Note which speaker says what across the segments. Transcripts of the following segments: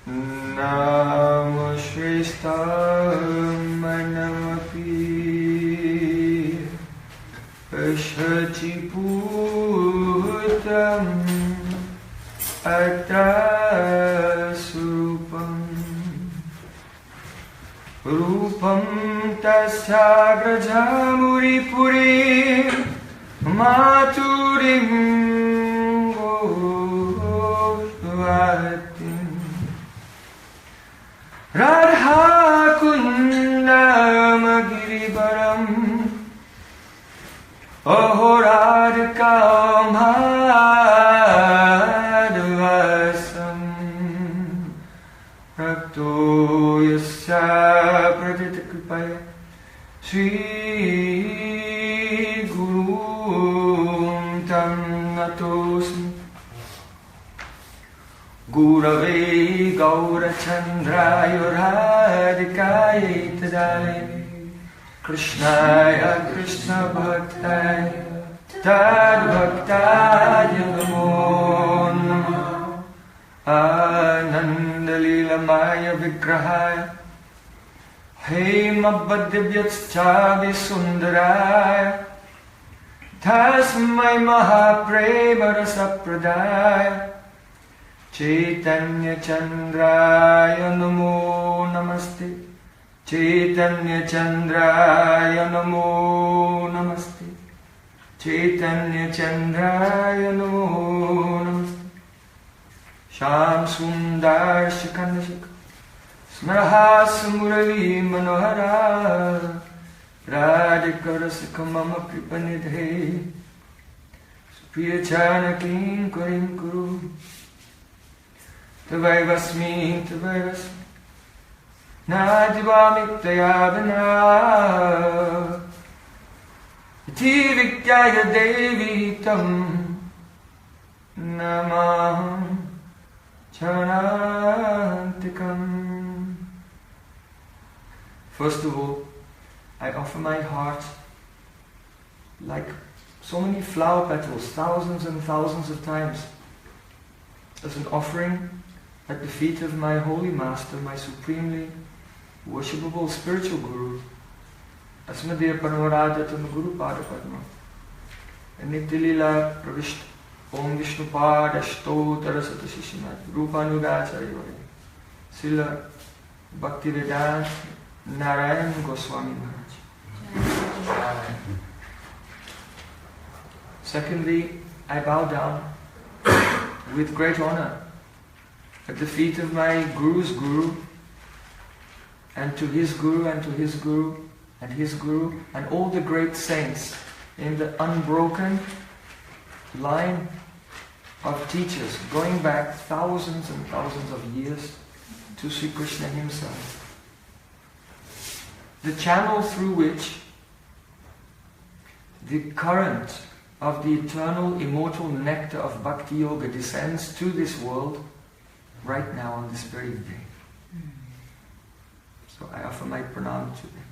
Speaker 1: Namo Shresthamanapi Shatiputam Atasupam Rupam Tasagrajamuri Puri Maturim Govatim Radha Kundamagiribaram Ahoradkamadvasam Rakto Yasya Praditakripaya Sri Gurum Tam Natosmi Gurave Gaurachandraya Radhikaya Tadai Krishnaya Krishna Bhaktaya Tad Bhaktaya Namo Namah Ananda Lila Maya Vigrahaya Hemabhadivyatschavi Sundaraya Tasmai Mahaprema Rasapradaya Chaitanya Chandraya Namo Namaste Chaitanya Chandraya Namo Namaste Chaitanya Chandraya Namo Namaste Sham Sundar Shikandashika Smrahas Murali Manohara Radhikarasika Mama Kripanidhe Supriya Chanakim Kurim Kuru Tavaivasmi Tavaivasmi Nadivamiktayavana Iti Vikyaya Devi Tam Namaham Charantikam. First of all, I offer my heart like so many flower petals, thousands and thousands of times, as an offering at the feet of my holy master, my supremely worshipable spiritual guru, Asmadeva Paramaradhatam Guru Pada Padma, and Nityalila Pravishta Om Vishnu Pada Shtotara Sata Shishimat Rupanugacharya Sila Bhakti-Vedanta Narayan Goswami Maharaj. Secondly, I bow down with great honor at the feet of my Guru's Guru, and to his Guru, and to his Guru, and his Guru, and all the great saints in the unbroken line of teachers going back thousands and thousands of years to Sri Krishna himself. The channel through which the current of the eternal immortal nectar of Bhakti-Yoga descends to this world right now on this very day. So I offer my pranam to them.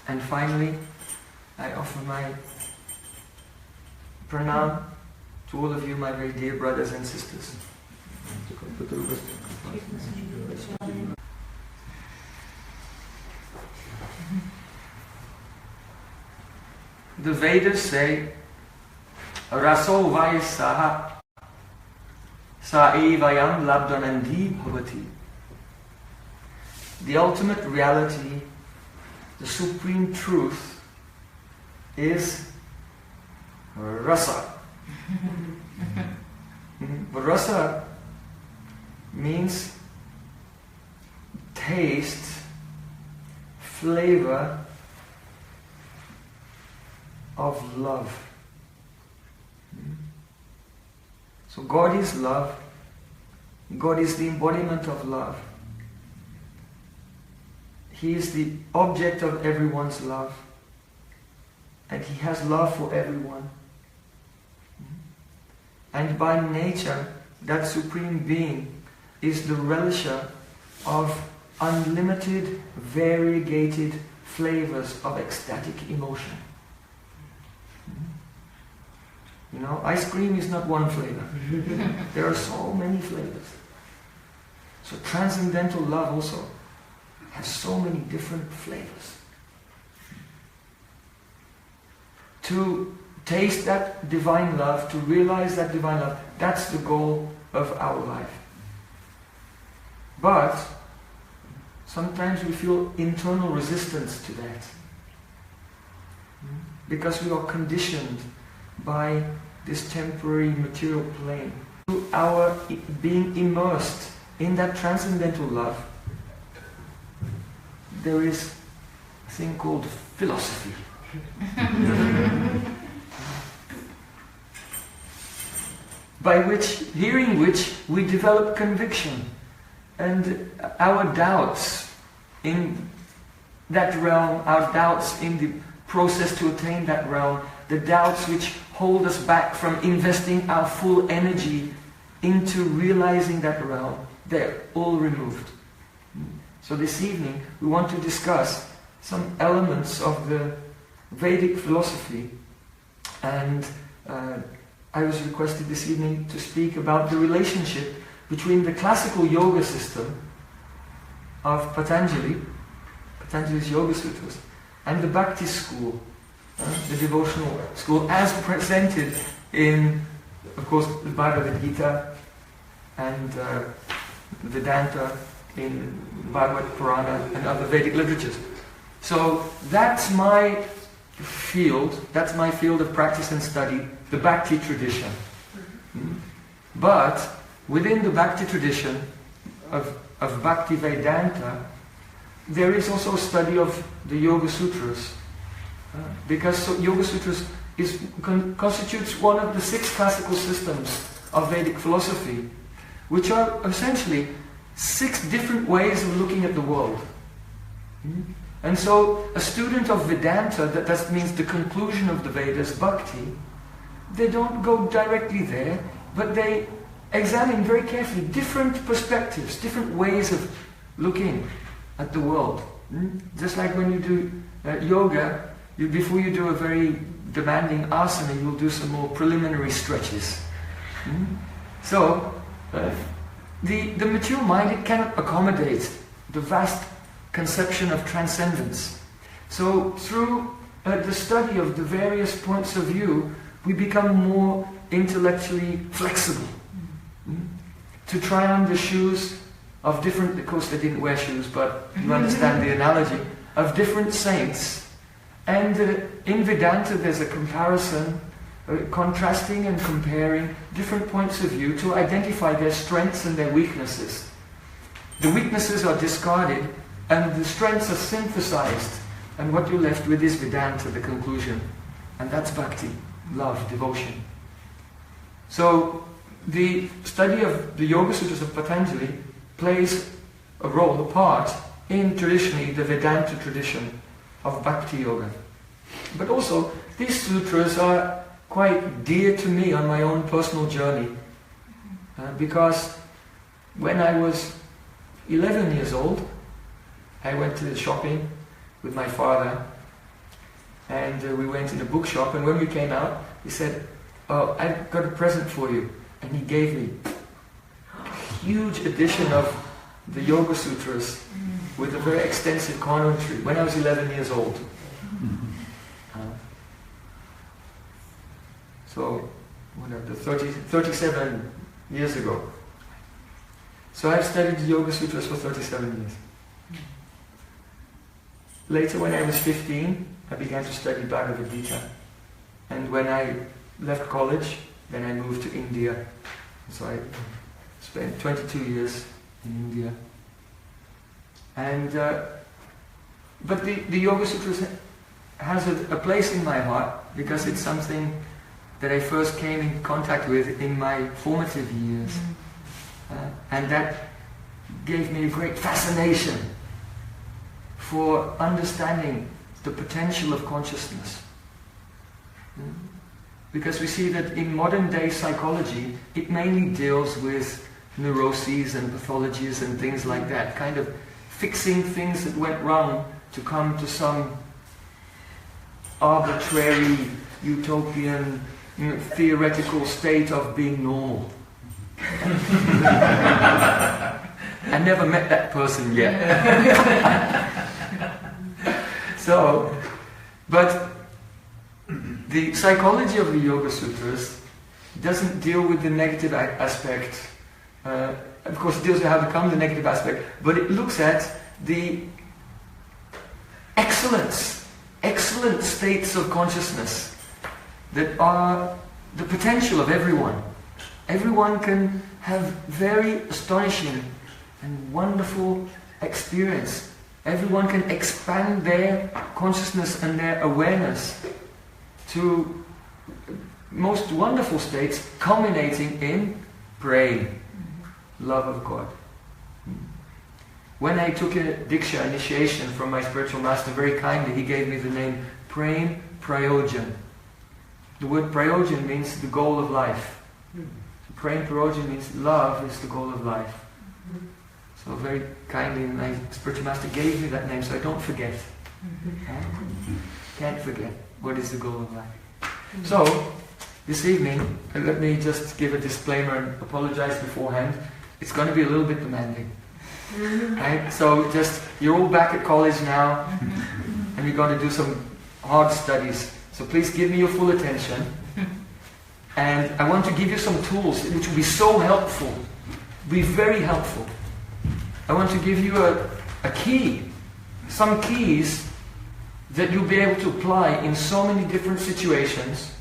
Speaker 1: And finally, I offer my pranam to all of you, my very dear brothers and sisters. The Vedas say, Raso Vaisaha Sa Evayam Labdhanandi Bhavati. The ultimate reality, the supreme truth, is rasa. Rasa means taste, flavor of love. So God is love. God is the embodiment of love. He is the object of everyone's love. And He has love for everyone. And by nature, that Supreme Being is the relisher of unlimited, variegated flavors of ecstatic emotion. You know, ice cream is not one flavor. There are so many flavors. So transcendental love also has so many different flavors. To taste that divine love, to realize that divine love, that's the goal of our life. But sometimes we feel internal resistance to that. Because we are conditioned by this temporary material plane. Through our being immersed in that transcendental love, there is a thing called philosophy. Hearing which we develop conviction, and our doubts in that realm, our doubts in the process to attain that realm, the doubts which hold us back from investing our full energy into realizing that realm, they're all removed. So this evening we want to discuss some elements of the Vedic philosophy, and I was requested this evening to speak about the relationship between the classical yoga system of Patanjali's Yoga Sutras, and the Bhakti school, the devotional school, as presented in, of course, the Bhagavad Gita and Vedanta in Bhagavad Purana and other Vedic literatures. So that's my field of practice and study, the Bhakti tradition. But within the Bhakti tradition of Bhakti Vedanta, there is also a study of the Yoga Sutras, because Yoga Sutras constitutes one of the 6 classical systems of Vedic philosophy, which are essentially 6 different ways of looking at the world. And so a student of Vedanta, that means the conclusion of the Vedas, Bhakti, they don't go directly there, but they examine very carefully different perspectives, different ways of looking at the world. Just like when you do yoga, before you do a very demanding asana, you'll do some more preliminary stretches. So, the mature mind, it cannot accommodate the vast conception of transcendence. So, through the study of the various points of view, we become more intellectually flexible. To try on the shoes of different, of course they didn't wear shoes, but you understand the analogy, of different saints. And in Vedanta there's a comparison, contrasting and comparing different points of view to identify their strengths and their weaknesses. The weaknesses are discarded and the strengths are synthesized, and what you're left with is Vedanta, the conclusion. And that's Bhakti, love, devotion. So the study of the Yoga Sutras of Patanjali plays a role, a part, in traditionally the Vedanta tradition of Bhakti-Yoga. But also, these sutras are quite dear to me on my own personal journey. Because when I was 11 years old, I went to the shopping with my father, and we went in a bookshop, and when we came out, he said, "Oh, I've got a present for you." And he gave me a huge edition of the Yoga Sutras with a very extensive commentary when I was 11 years old. So, whatever, 37 years ago. So I've studied the Yoga Sutras for 37 years. Later, when I was 15, I began to study Bhagavad Gita. And when I left college, then I moved to India. So I spent 22 years in India. And but the Yoga Sutras has a place in my heart because it's something that I first came in contact with in my formative years. And that gave me a great fascination for understanding the potential of consciousness. Because we see that in modern day psychology, it mainly deals with neuroses and pathologies and things like that, kind of fixing things that went wrong to come to some arbitrary, utopian theoretical state of being normal. I never met that person yet. So, but the psychology of the Yoga Sutras doesn't deal with the negative aspect. Of course, it deals with how to become the negative aspect, but it looks at the excellent states of consciousness that are the potential of everyone. Everyone can have very astonishing and wonderful experience. Everyone can expand their consciousness and their awareness to most wonderful states, culminating in Prem, love of God. When I took a Diksha initiation from my spiritual master, very kindly, he gave me the name Prem Prayojan. The word Prayojan means the goal of life. Prem Prayojan means love is the goal of life. So very kindly, my spiritual master gave me that name so I don't forget. Can't forget what is the goal of life. So, this evening, let me just give a disclaimer and apologize beforehand. It's going to be a little bit demanding. Right? So just, you're all back at college now, and we're going to do some hard studies. So please give me your full attention. And I want to give you some tools which will be so helpful, be very helpful. I want to give you a key, some keys that you'll be able to apply in so many different situations,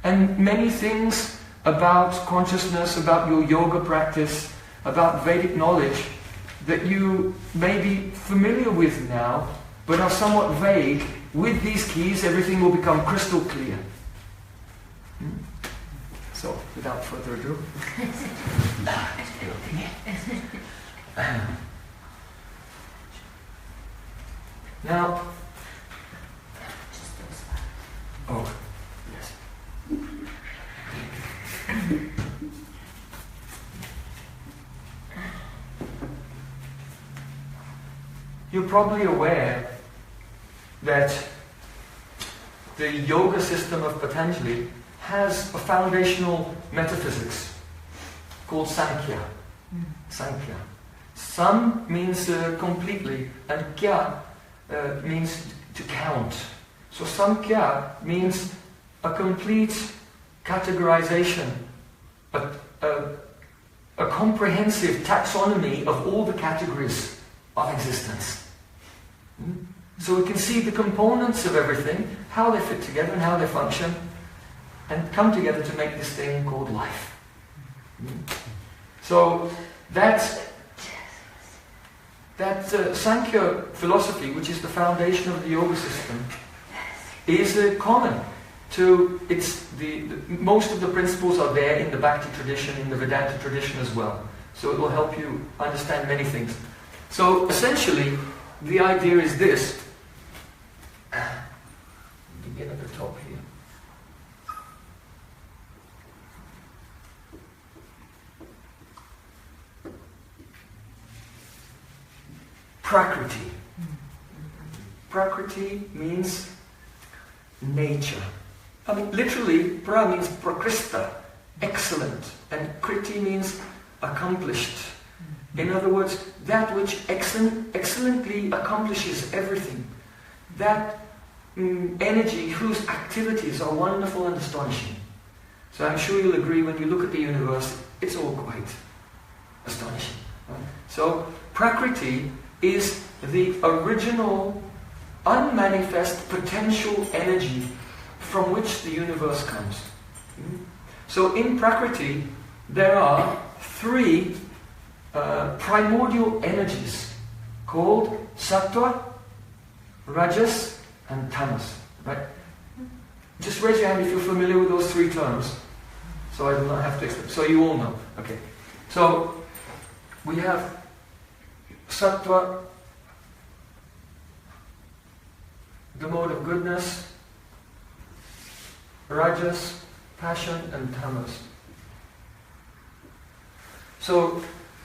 Speaker 1: and many things about consciousness, about your yoga practice, about Vedic knowledge that you may be familiar with now, but are somewhat vague. With these keys, everything will become crystal clear. So, without further ado. Now, oh, yes. You're probably aware that the yoga system of Patanjali has a foundational metaphysics called Sankhya. Sankhya. Sam means completely, and Kya means to count. So Sankhya means a complete categorization, a comprehensive taxonomy of all the categories of existence. So we can see the components of everything, how they fit together and how they function, and come together to make this thing called life. So that Sankhya philosophy, which is the foundation of the yoga system, is common to most of the principles are there in the Bhakti tradition, in the Vedanta tradition as well. So it will help you understand many things. So essentially, the idea is this. Begin at the top here. Prakriti. Prakriti means nature. I mean, literally, pra means prakrista, excellent, and kriti means accomplished. In other words, that which excellently accomplishes everything. That energy whose activities are wonderful and astonishing. So I'm sure you'll agree when you look at the universe, it's all quite astonishing. Right? So Prakriti is the original, unmanifest potential energy from which the universe comes. So in Prakriti, there are three primordial energies called Sattva, Rajas and Tamas. Right? Just raise your hand if you're familiar with those three terms, so I do not have to explain. So you all know. Okay. So we have Sattva, the mode of goodness, Rajas, passion, and Tamas. So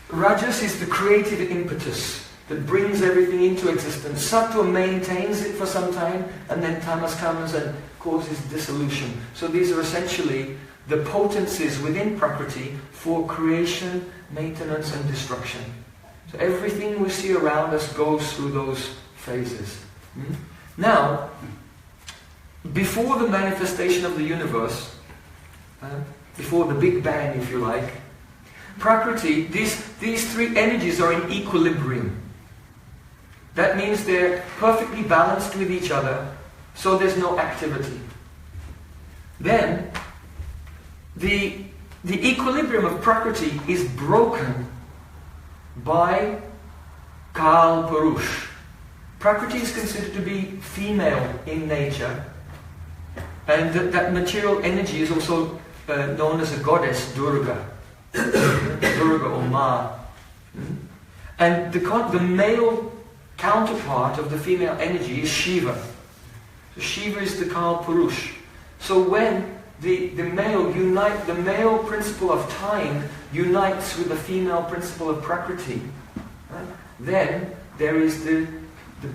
Speaker 1: Rajas is the creative impetus that brings everything into existence. Sattva maintains it for some time, and then Tamas comes and causes dissolution. So these are essentially the potencies within Prakriti for creation, maintenance and destruction. So everything we see around us goes through those phases. Now, before the manifestation of the universe, before the Big Bang if you like, Prakriti, these three energies are in equilibrium. That means they're perfectly balanced with each other, so there's no activity. Then, the equilibrium of Prakriti is broken by Kal Purush. Prakriti is considered to be female in nature, and that material energy is also known as a goddess, Durga. Durga or Ma. And the male counterpart of the female energy is Shiva. So Shiva is the Kal Purush. So when the male principle of time unites with the female principle of Prakriti, right, then there is the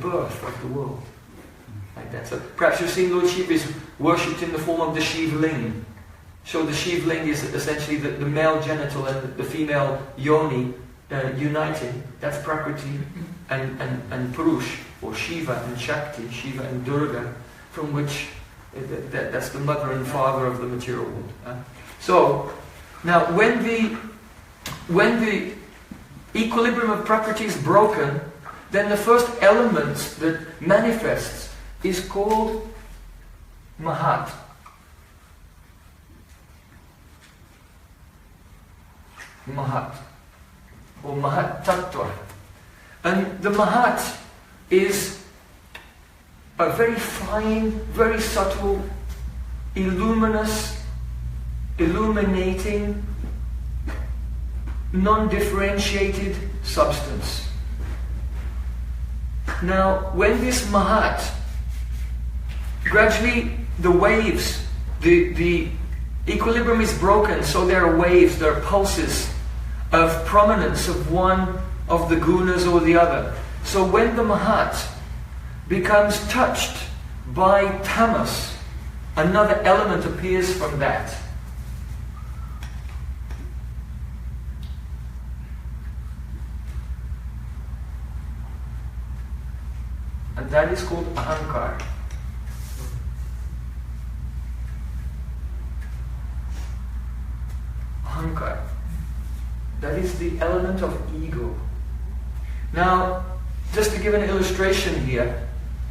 Speaker 1: birth of the world. Like that. So perhaps you've seen Lord Shiva is worshipped in the form of the Shiv Ling. So the Shiv Ling is essentially the male genital and the female yoni uniting. That's Prakriti and Purush, or Shiva and Shakti, Shiva and Durga, from which that's the mother and father of the material world. So now when the equilibrium of Prakriti is broken, then the first element that manifests is called Mahat. Mahat, or Mahat Tattva. And the Mahat is a very fine, very subtle, luminous, illuminating, non-differentiated substance. Now, when this Mahat, gradually the waves, the equilibrium is broken, so there are waves, there are pulses of prominence of one of the gunas or the other. So when the Mahat becomes touched by tamas, another element appears from that. And that is called ahankar. Ahankar. That is the element of ego. Now, just to give an illustration here,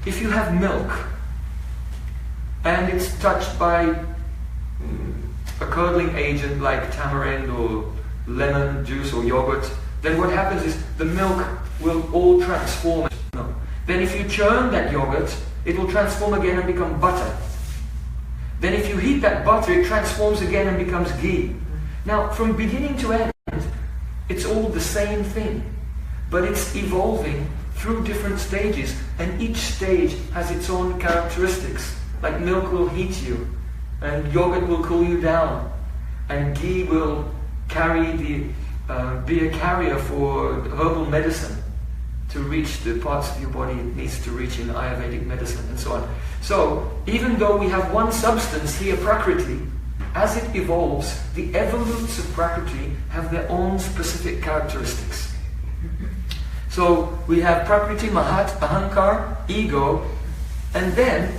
Speaker 1: if you have milk and it's touched by a curdling agent like tamarind or lemon juice or yogurt, then what happens is the milk will all transform. Then if you churn that yogurt, it will transform again and become butter. Then if you heat that butter, it transforms again and becomes ghee. Now, from beginning to end, it's all the same thing, but it's evolving through different stages, and each stage has its own characteristics. Like milk will heat you, and yogurt will cool you down, and ghee will be a carrier for herbal medicine to reach the parts of your body it needs to reach in Ayurvedic medicine, and so on. So, even though we have one substance here, Prakriti, as it evolves, the evolutes of Prakriti have their own specific characteristics. So we have Prakriti, Mahat, Ahankar, ego, and then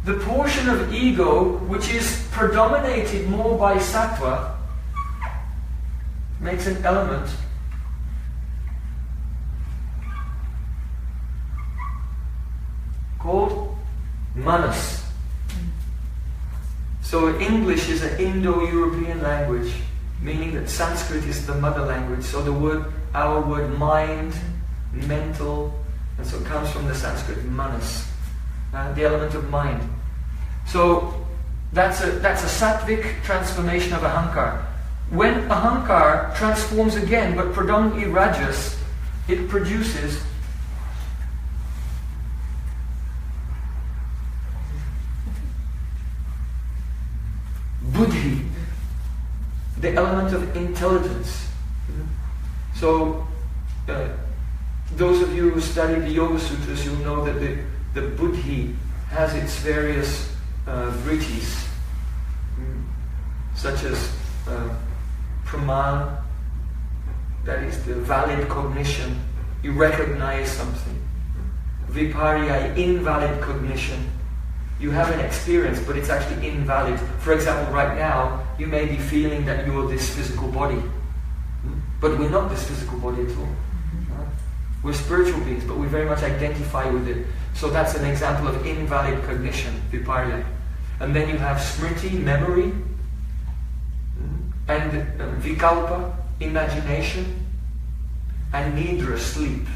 Speaker 1: the portion of ego which is predominated more by sattva makes an element called manas. So English is an Indo-European language, meaning that Sanskrit is the mother language. So our word mind, mental, and so it comes from the Sanskrit manas, the element of mind. So that's a sattvic transformation of ahankar. When ahankar transforms again, but predominantly rajas, it produces buddhi, the element of intelligence. So, those of you who study the Yoga Sutras, you'll know that the buddhi has its various vrittis, such as praman, that is the valid cognition, you recognize something. Viparya, invalid cognition. You have an experience, but it's actually invalid. For example, right now, you may be feeling that you are this physical body. But we're not this physical body at all. We're spiritual beings, but we very much identify with it. So that's an example of invalid cognition, viparya. And then you have smriti, memory, and vikalpa, imagination, and nidra, sleep.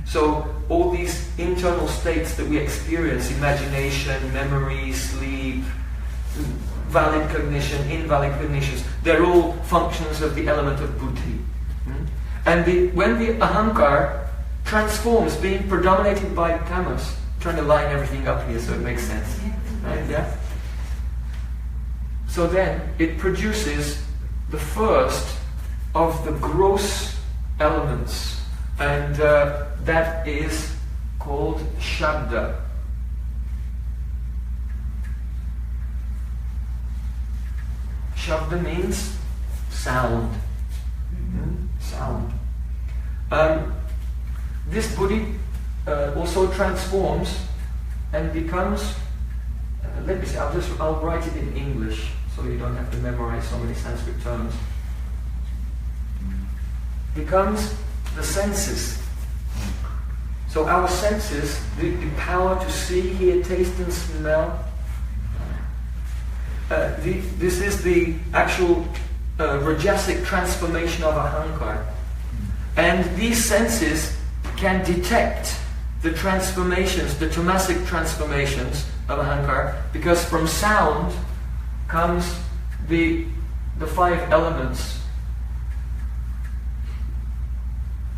Speaker 1: So all these internal states that we experience, imagination, memory, sleep, valid cognition, invalid cognitions, they're all functions of the element of buddhi. And when the ahankar transforms, being predominated by tamas, trying to line everything up here so it makes sense. Right? Yeah? So then it produces the first of the gross elements, and that is called shabda. Shabda means sound. Sound. This buddhi also transforms and becomes, let me see, I'll write it in English so you don't have to memorize so many Sanskrit terms. Becomes the senses. So our senses, the power to see, hear, taste and smell, this is the actual rajasic transformation of ahankar. And these senses can detect the transformations, the tamasic transformations of ahankar, because from sound comes the five elements.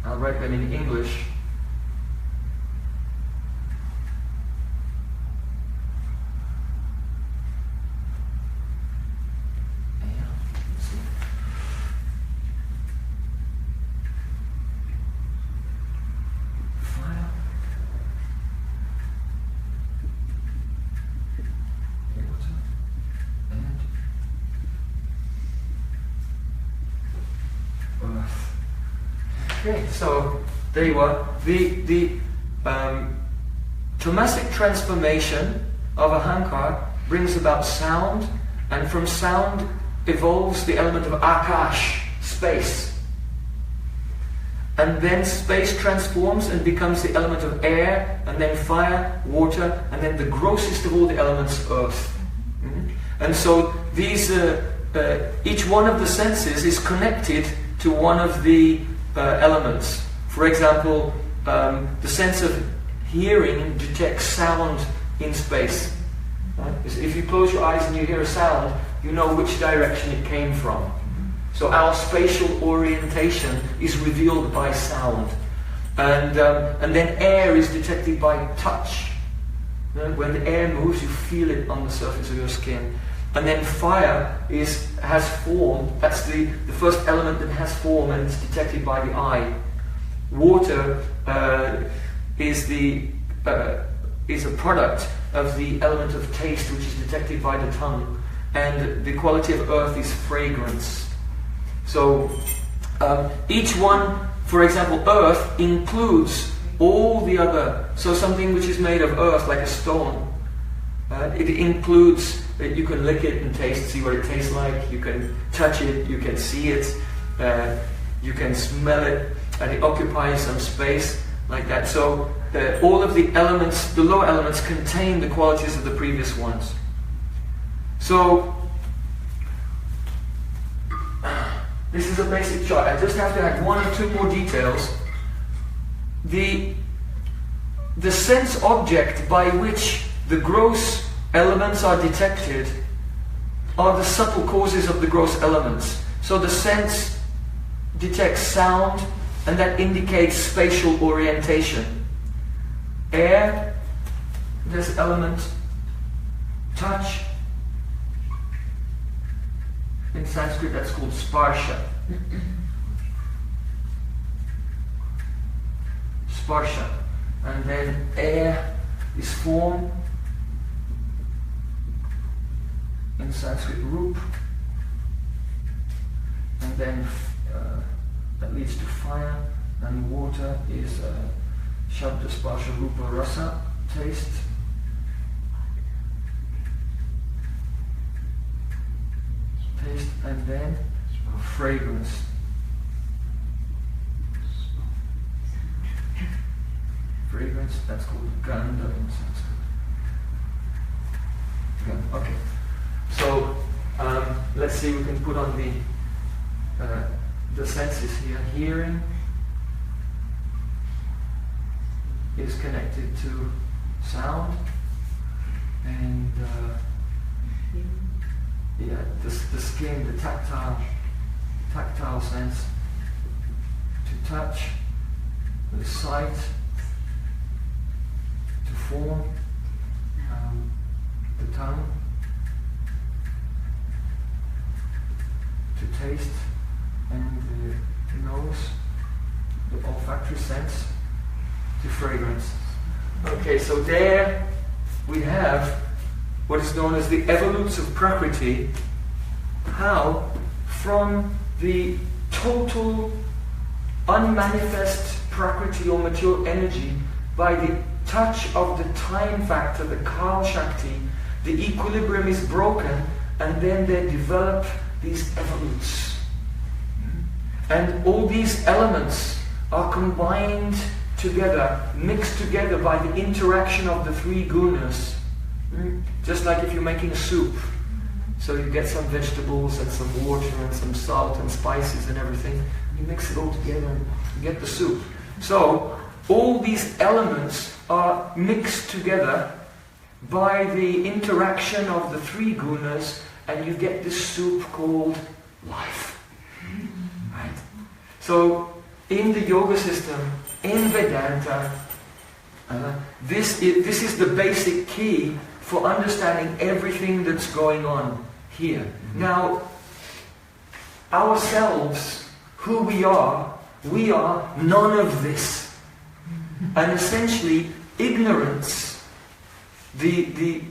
Speaker 1: I'll write them in English. Okay, so there you are. The tamasic transformation of ahankar brings about sound, and from sound evolves the element of akash, space. And then space transforms and becomes the element of air, and then fire, water, and then the grossest of all the elements, earth. And so these, each one of the senses is connected to one of the elements. For example, the sense of hearing detects sound in space. Right? If you close your eyes and you hear a sound, you know which direction it came from. So our spatial orientation is revealed by sound. And then air is detected by touch. When the air moves, you feel it on the surface of your skin. And then fire has form. That's the first element that has form, and it's detected by the eye. Water is a product of the element of taste, which is detected by the tongue. And the quality of earth is fragrance. So each one, for example, earth includes all the other. So something which is made of earth, like a stone, it includes. You can lick it and taste, see what it tastes like. You can touch it, you can see it, you can smell it, and it occupies some space like that. So all of the elements, the lower elements, contain the qualities of the previous ones. So this is a basic chart. I just have to add one or two more details. The sense object by which the gross elements are detected are the subtle causes of the gross elements. So the sense detects sound, and that indicates spatial orientation. Air, this element, touch. In Sanskrit that's called sparsha. Sparsha. And then air is form, in Sanskrit rup, and then that leads to fire, and water is shabda, sparsha, rupa, rasa, taste. Taste, and then fragrance. Fragrance, that's called gandha in Sanskrit. Yeah, okay. So let's see, we can put on the senses here. Hearing is connected to sound, and the skin, the tactile sense, to touch, the sight, to form, the tongue, to taste, and the nose, the olfactory sense, to fragrance. Okay, so there we have what is known as the evolutes of Prakriti, how from the total unmanifest Prakriti or material energy, by the touch of the time factor, the Kal Shakti, the equilibrium is broken, and then they develop these evolutes. And all these elements are combined together, mixed together by the interaction of the three gunas. Just like if you're making a soup. So you get some vegetables and some water and some salt and spices and everything. You mix it all together and you get the soup. So all these elements are mixed together by the interaction of the three gunas, and you get this soup called life. Right? So in the yoga system, in Vedanta, this is the basic key for understanding everything that's going on here. Now, ourselves, who we are none of this. And essentially, ignorance, the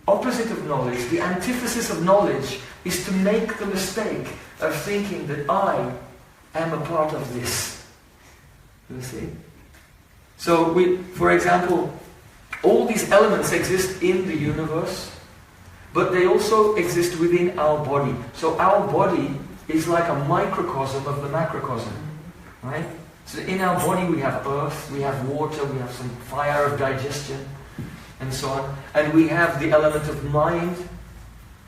Speaker 1: opposite of knowledge, the antithesis of knowledge, is to make the mistake of thinking that I am a part of this. You see? So for example, all these elements exist in the universe, but they also exist within our body. So our body is like a microcosm of the macrocosm, right? So in our body we have earth, we have water, we have some fire of digestion, and so on. And we have the element of mind.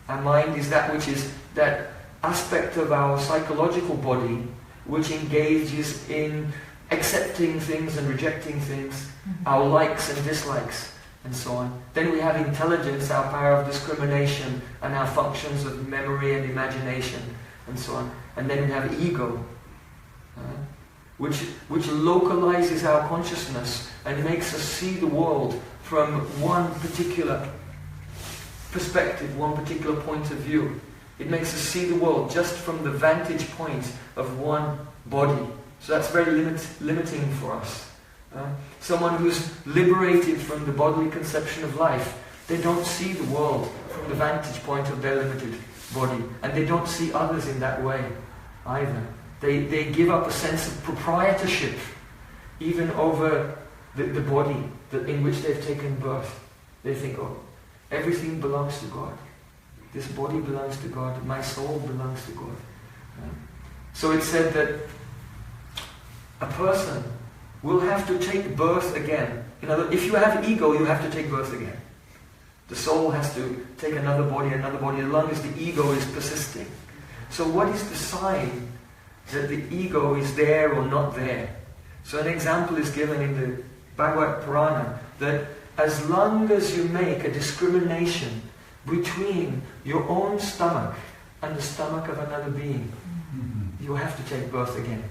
Speaker 1: Our mind is that which is that aspect of our psychological body which engages in accepting things and rejecting things, our likes and dislikes, and so on. Then we have intelligence, our power of discrimination, and our functions of memory and imagination, and so on. And then we have ego, which localizes our consciousness and makes us see the world from one particular perspective, one particular point of view. It makes us see the world just from the vantage point of one body. So that's very limiting for us. Someone who's liberated from the bodily conception of life, they don't see the world from the vantage point of their limited body. And they don't see others in that way either. They give up a sense of proprietorship even over the body in which they've taken birth. They think, oh, everything belongs to God. This body belongs to God. My soul belongs to God. So it's said that a person will have to take birth again. In other words, if you have ego, you have to take birth again. The soul has to take another body, as long as the ego is persisting. So what is the sign that the ego is there or not there? So an example is given in the Bhagavad Purana that as long as you make a discrimination between your own stomach and the stomach of another being, you have to take birth again.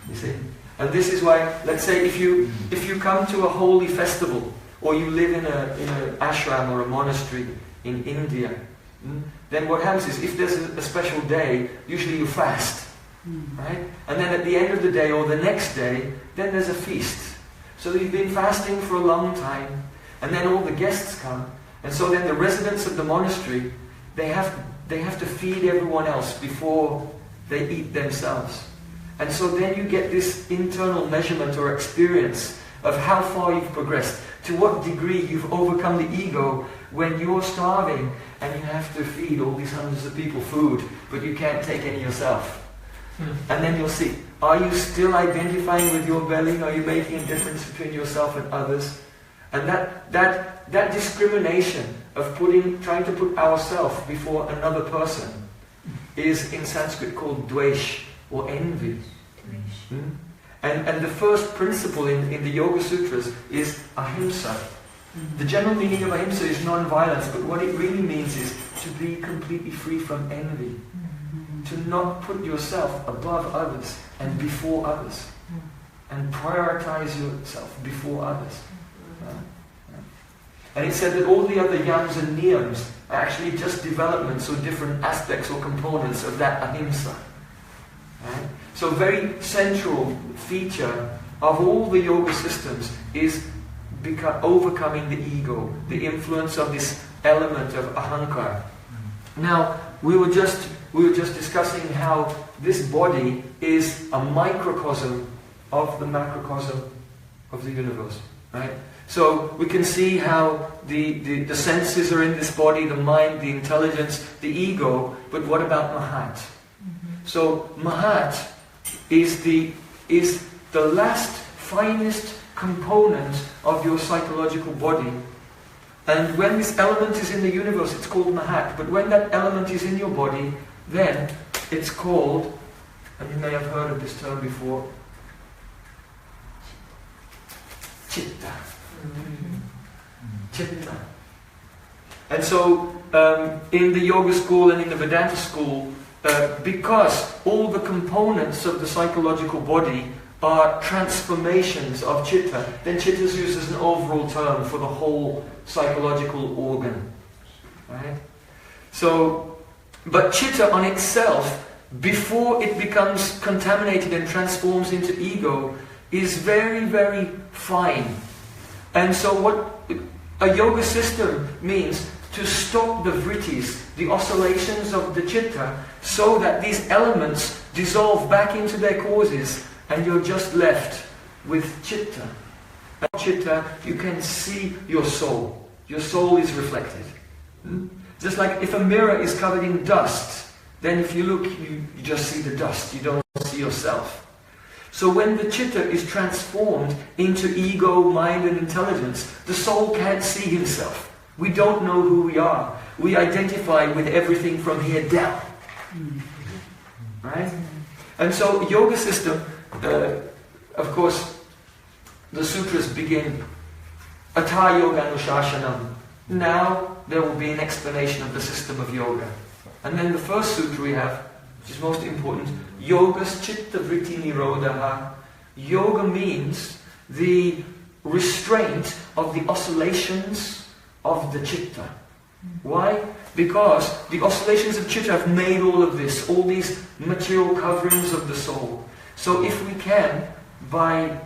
Speaker 1: You see? And this is why, let's say if you come to a holy festival, or you live in an ashram or a monastery in India, then what happens is, if there's a special day, usually you fast, right? And then at the end of the day or the next day, then there's a feast. So you've been fasting for a long time, And then all the guests come. And so then the residents of the monastery, they have to feed everyone else before they eat themselves. And so then you get this internal measurement or experience of how far you've progressed, to what degree you've overcome the ego when you're starving and you have to feed all these hundreds of people food, but you can't take any yourself. And then you'll see, are you still identifying with your belly? Are you making a difference between yourself and others? And that discrimination of trying to put ourselves before another person is in Sanskrit called dvesh, or envy. And the first principle in the Yoga Sutras is ahimsa. The general meaning of ahimsa is non-violence, but what it really means is to be completely free from envy. To not put yourself above others and before others. And prioritize yourself before others. And it said that all the other yams and niyams are actually just developments or different aspects or components of that ahimsa. Right? So a very central feature of all the yoga systems is overcoming the ego, the influence of this element of ahankara. Now, we were just discussing how this body is a microcosm of the macrocosm of the universe, right? So we can see how the senses are in this body, the mind, the intelligence, the ego, but what about Mahat? So Mahat is the last, finest component of your psychological body. And when this element is in the universe, it's called Mahat. But when that element is in your body, then it's called, and you may have heard of this term before, Chitta. Chitta. And so in the yoga school and in the Vedanta school, because all the components of the psychological body are transformations of chitta, then chitta is used as an overall term for the whole psychological organ. Right? So, but chitta on itself, before it becomes contaminated and transforms into ego, is very, very fine. And so what a yoga system means to stop the vrittis, the oscillations of the chitta, so that these elements dissolve back into their causes and you're just left with chitta. And chitta, you can see your soul. Your soul is reflected. Just like if a mirror is covered in dust, then if you look, you just see the dust, you don't see yourself. So when the chitta is transformed into ego, mind and intelligence, the soul can't see himself. We don't know who we are. We identify with everything from here down. Right? And so yoga system, of course, the sutras begin Atha Yoga Anushashanam. Now there will be an explanation of the system of yoga. And then the first sutra we have, which is most important, Yogas Chitta Vritti Nirodha. Yoga means the restraint of the oscillations of the chitta. Why? Because the oscillations of chitta have made all of this, all these material coverings of the soul. So if we can, by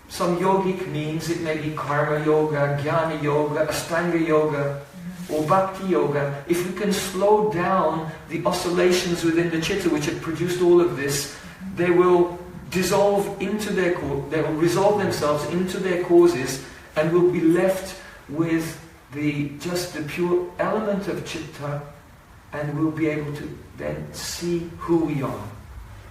Speaker 1: some yogic means, it may be karma yoga, jnana yoga, ashtanga yoga, or Bhakti-Yoga, if we can slow down the oscillations within the chitta which have produced all of this, they will dissolve into they will resolve themselves into their causes and will be left with just the pure element of chitta, and we'll be able to then see who we are.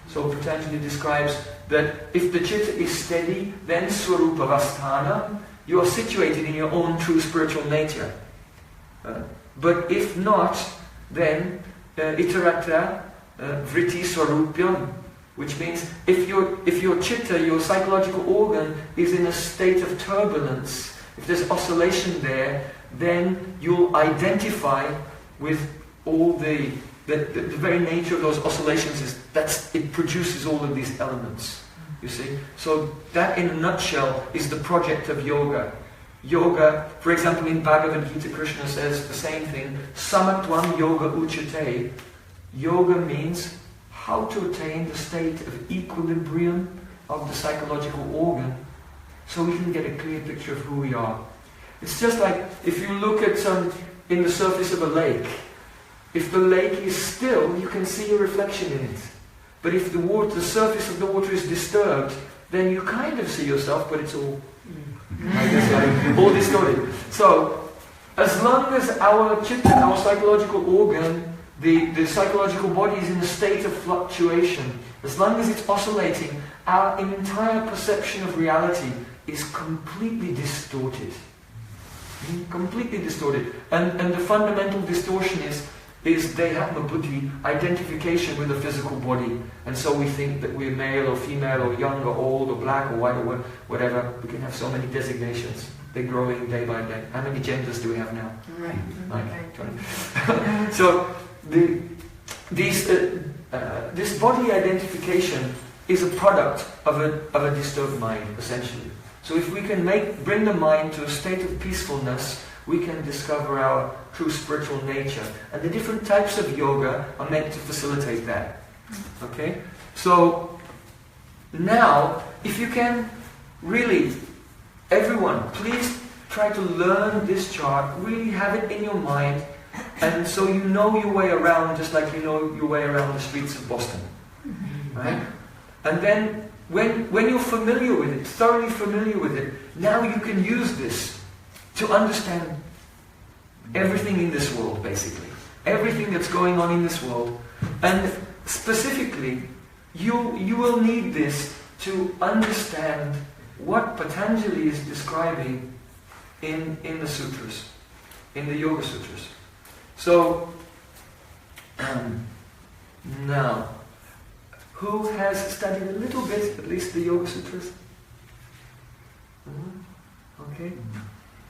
Speaker 1: So Patanjali describes that if the chitta is steady, then swarupavasthana, you are situated in your own true spiritual nature. But if not, then itaratra vritti swarupyam, which means if your chitta, your psychological organ, is in a state of turbulence, if there's oscillation there, then you'll identify with all the very nature of those oscillations is it produces all of these elements. You see? So that in a nutshell is the project of yoga. Yoga, for example, in Bhagavad Gita, Krishna says the same thing. Samatvam yoga uchate. Yoga means how to attain the state of equilibrium of the psychological organ so we can get a clear picture of who we are. It's just like if you look at in the surface of a lake. If the lake is still, you can see a reflection in it. But if the surface of the water is disturbed, then you kind of see yourself, but it's all, all distorted. So, as long as our chitta, our psychological organ, the psychological body is in a state of fluctuation, as long as it's oscillating, our entire perception of reality is completely distorted. Completely distorted. And the fundamental distortion is Dehatma Buddhi, identification with the physical body. And so we think that we're male or female or young or old or black or white or whatever. We can have so many designations. They're growing day by day. How many genders do we have now?
Speaker 2: Right.
Speaker 1: 20. So this body identification is a product of a disturbed mind, essentially. So if we can bring the mind to a state of peacefulness, we can discover our true spiritual nature. And the different types of yoga are meant to facilitate that. Okay? So, now, if you can really, everyone, please try to learn this chart, really have it in your mind, and so you know your way around, just like you know your way around the streets of Boston. Right? And then, when you're familiar with it, thoroughly familiar with it, now you can use this to understand everything in this world, basically. Everything that's going on in this world. And specifically, you will need this to understand what Patanjali is describing in the sutras, in the Yoga Sutras. So, now, who has studied a little bit, at least the Yoga Sutras? Okay?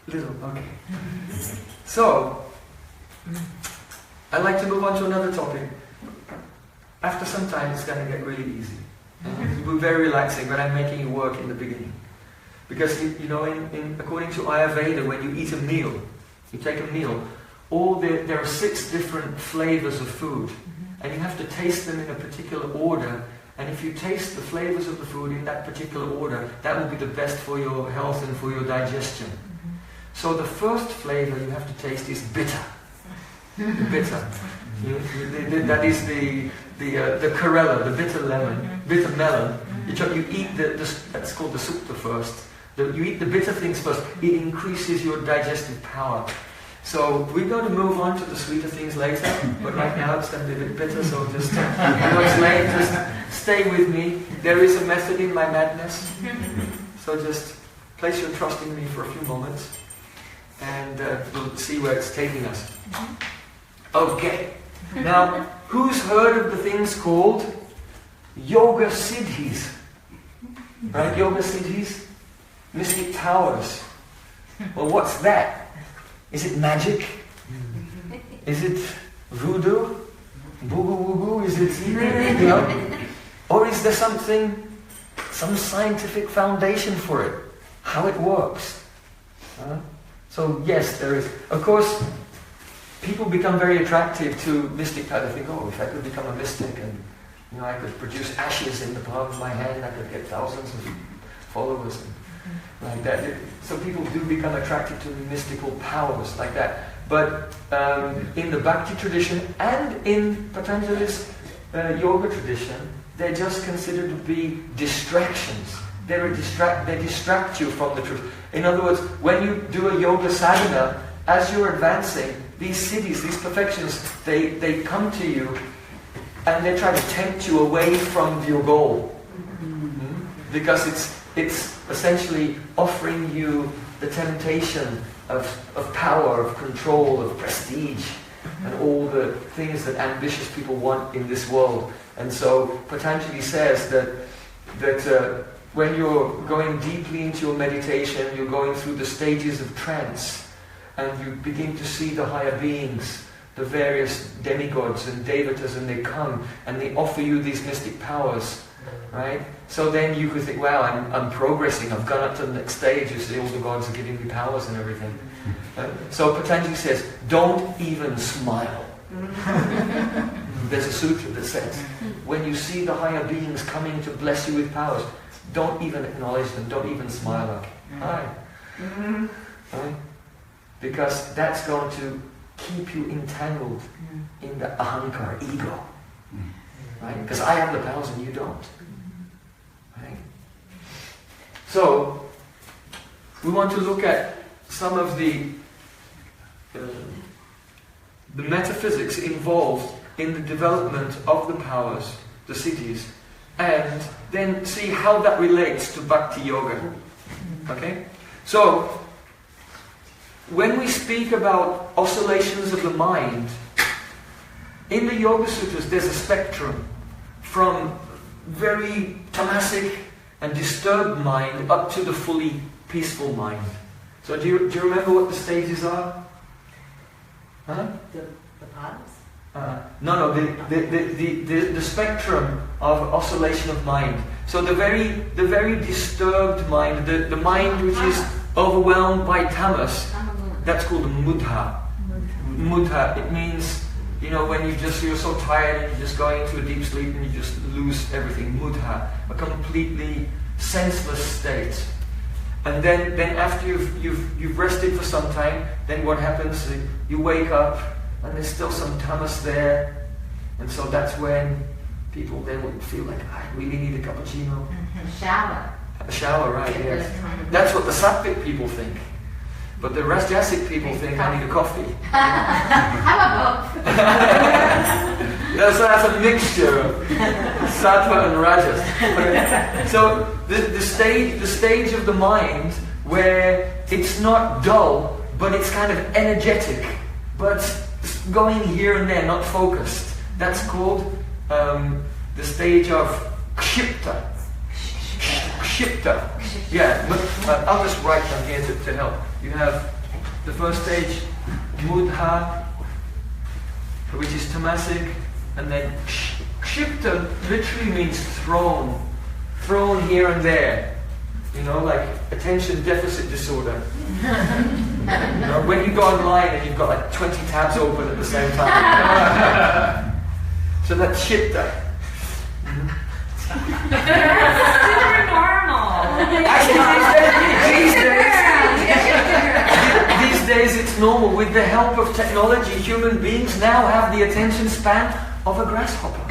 Speaker 1: Little, okay. So, I'd like to move on to another topic. After some time, it's going to get really easy. We're very relaxing, but I'm making it work in the beginning. Because, you know, according to Ayurveda, when you eat a meal, you take a meal, there are 6 different flavors of food. And you have to taste them in a particular order. And if you taste the flavors of the food in that particular order, that will be the best for your health and for your digestion. So the first flavor you have to taste is bitter. Bitter. That is the Karela, the bitter lemon, bitter melon. You eat that's called the sukta first. You eat the bitter things first. It increases your digestive power. So we're going to move on to the sweeter things later, but right now it's going to be a bit bitter, so just, I know it's late, just stay with me. There is a method in my madness. So just place your trust in me for a few moments, and we'll see where it's taking us. Okay. Now, who's heard of the things called Yoga Siddhis? Right, Yoga Siddhis? Mystic powers. Well, what's that? Is it magic? Is it voodoo? Boo-boo-boo-boo? Is it, you know? Or is there some scientific foundation for it? How it works? So yes, there is. Of course, people become very attractive to mystic powers. They think, oh, if I could become a mystic and, you know, I could produce ashes in the palm of my hand, I could get thousands of followers. Like that. So people do become attracted to mystical powers like that. But in the Bhakti tradition and in Patanjali's yoga tradition, they're just considered to be distractions. They distract you from the truth. In other words, when you do a yoga sadhana, as you're advancing, these siddhis, these perfections, they come to you and they try to tempt you away from your goal. Because it's essentially offering you the temptation of power, of control, of prestige, and all the things that ambitious people want in this world. And so Patanjali says that when you're going deeply into your meditation, you're going through the stages of trance, and you begin to see the higher beings, the various demigods and devatas, and they come and they offer you these mystic powers. Right? So then you could think, wow, I'm progressing, I've gone up to the next stage, you see all the gods are giving me powers and everything. So Patanjali says, don't even smile. There's a sutra that says, when you see the higher beings coming to bless you with powers, don't even acknowledge them, don't even smile like, hi. Right? because that's going to keep you entangled in the ahankara, ego. Right? Because I have the powers and you don't. Right? So, we want to look at some of the metaphysics involved in the development of the powers, the siddhis, and then see how that relates to Bhakti-Yoga. Okay? So, when we speak about oscillations of the mind, in the Yoga Sutras there's a spectrum from very tamasic and disturbed mind up to the fully peaceful mind. So do you remember what the stages are? Huh?
Speaker 2: The paths?
Speaker 1: No, the spectrum of oscillation of mind. So the very disturbed mind, the mind which is overwhelmed by tamas, that's called mudha. Mudha, it means, when you're so tired and you just go into a deep sleep and you just lose everything. Mudha, a completely senseless state. And then after you've rested for some time, then what happens? You wake up and there's still some tamas there, and so that's when people then would feel like, I really need a cappuccino.
Speaker 2: Shower.
Speaker 1: A shower, right? Yes. That's what the sattvic people think. But the rajasic people think I need a coffee.
Speaker 2: How about both?
Speaker 1: That's a mixture of sattva and rajas. Okay. So the stage of the mind where it's not dull, but it's kind of energetic, but going here and there, not focused. That's called the stage of kshipta. Kshipta. Yeah, but I'll just write them here to help. You have the first stage, mudha, which is tamasic, and then kshipta literally means thrown here and there. Like attention deficit disorder. When you go online and you've got like 20 tabs open at the same time. So that's kshipta.
Speaker 2: Super normal.
Speaker 1: These days it's normal. With the help of technology, human beings now have the attention span of a grasshopper.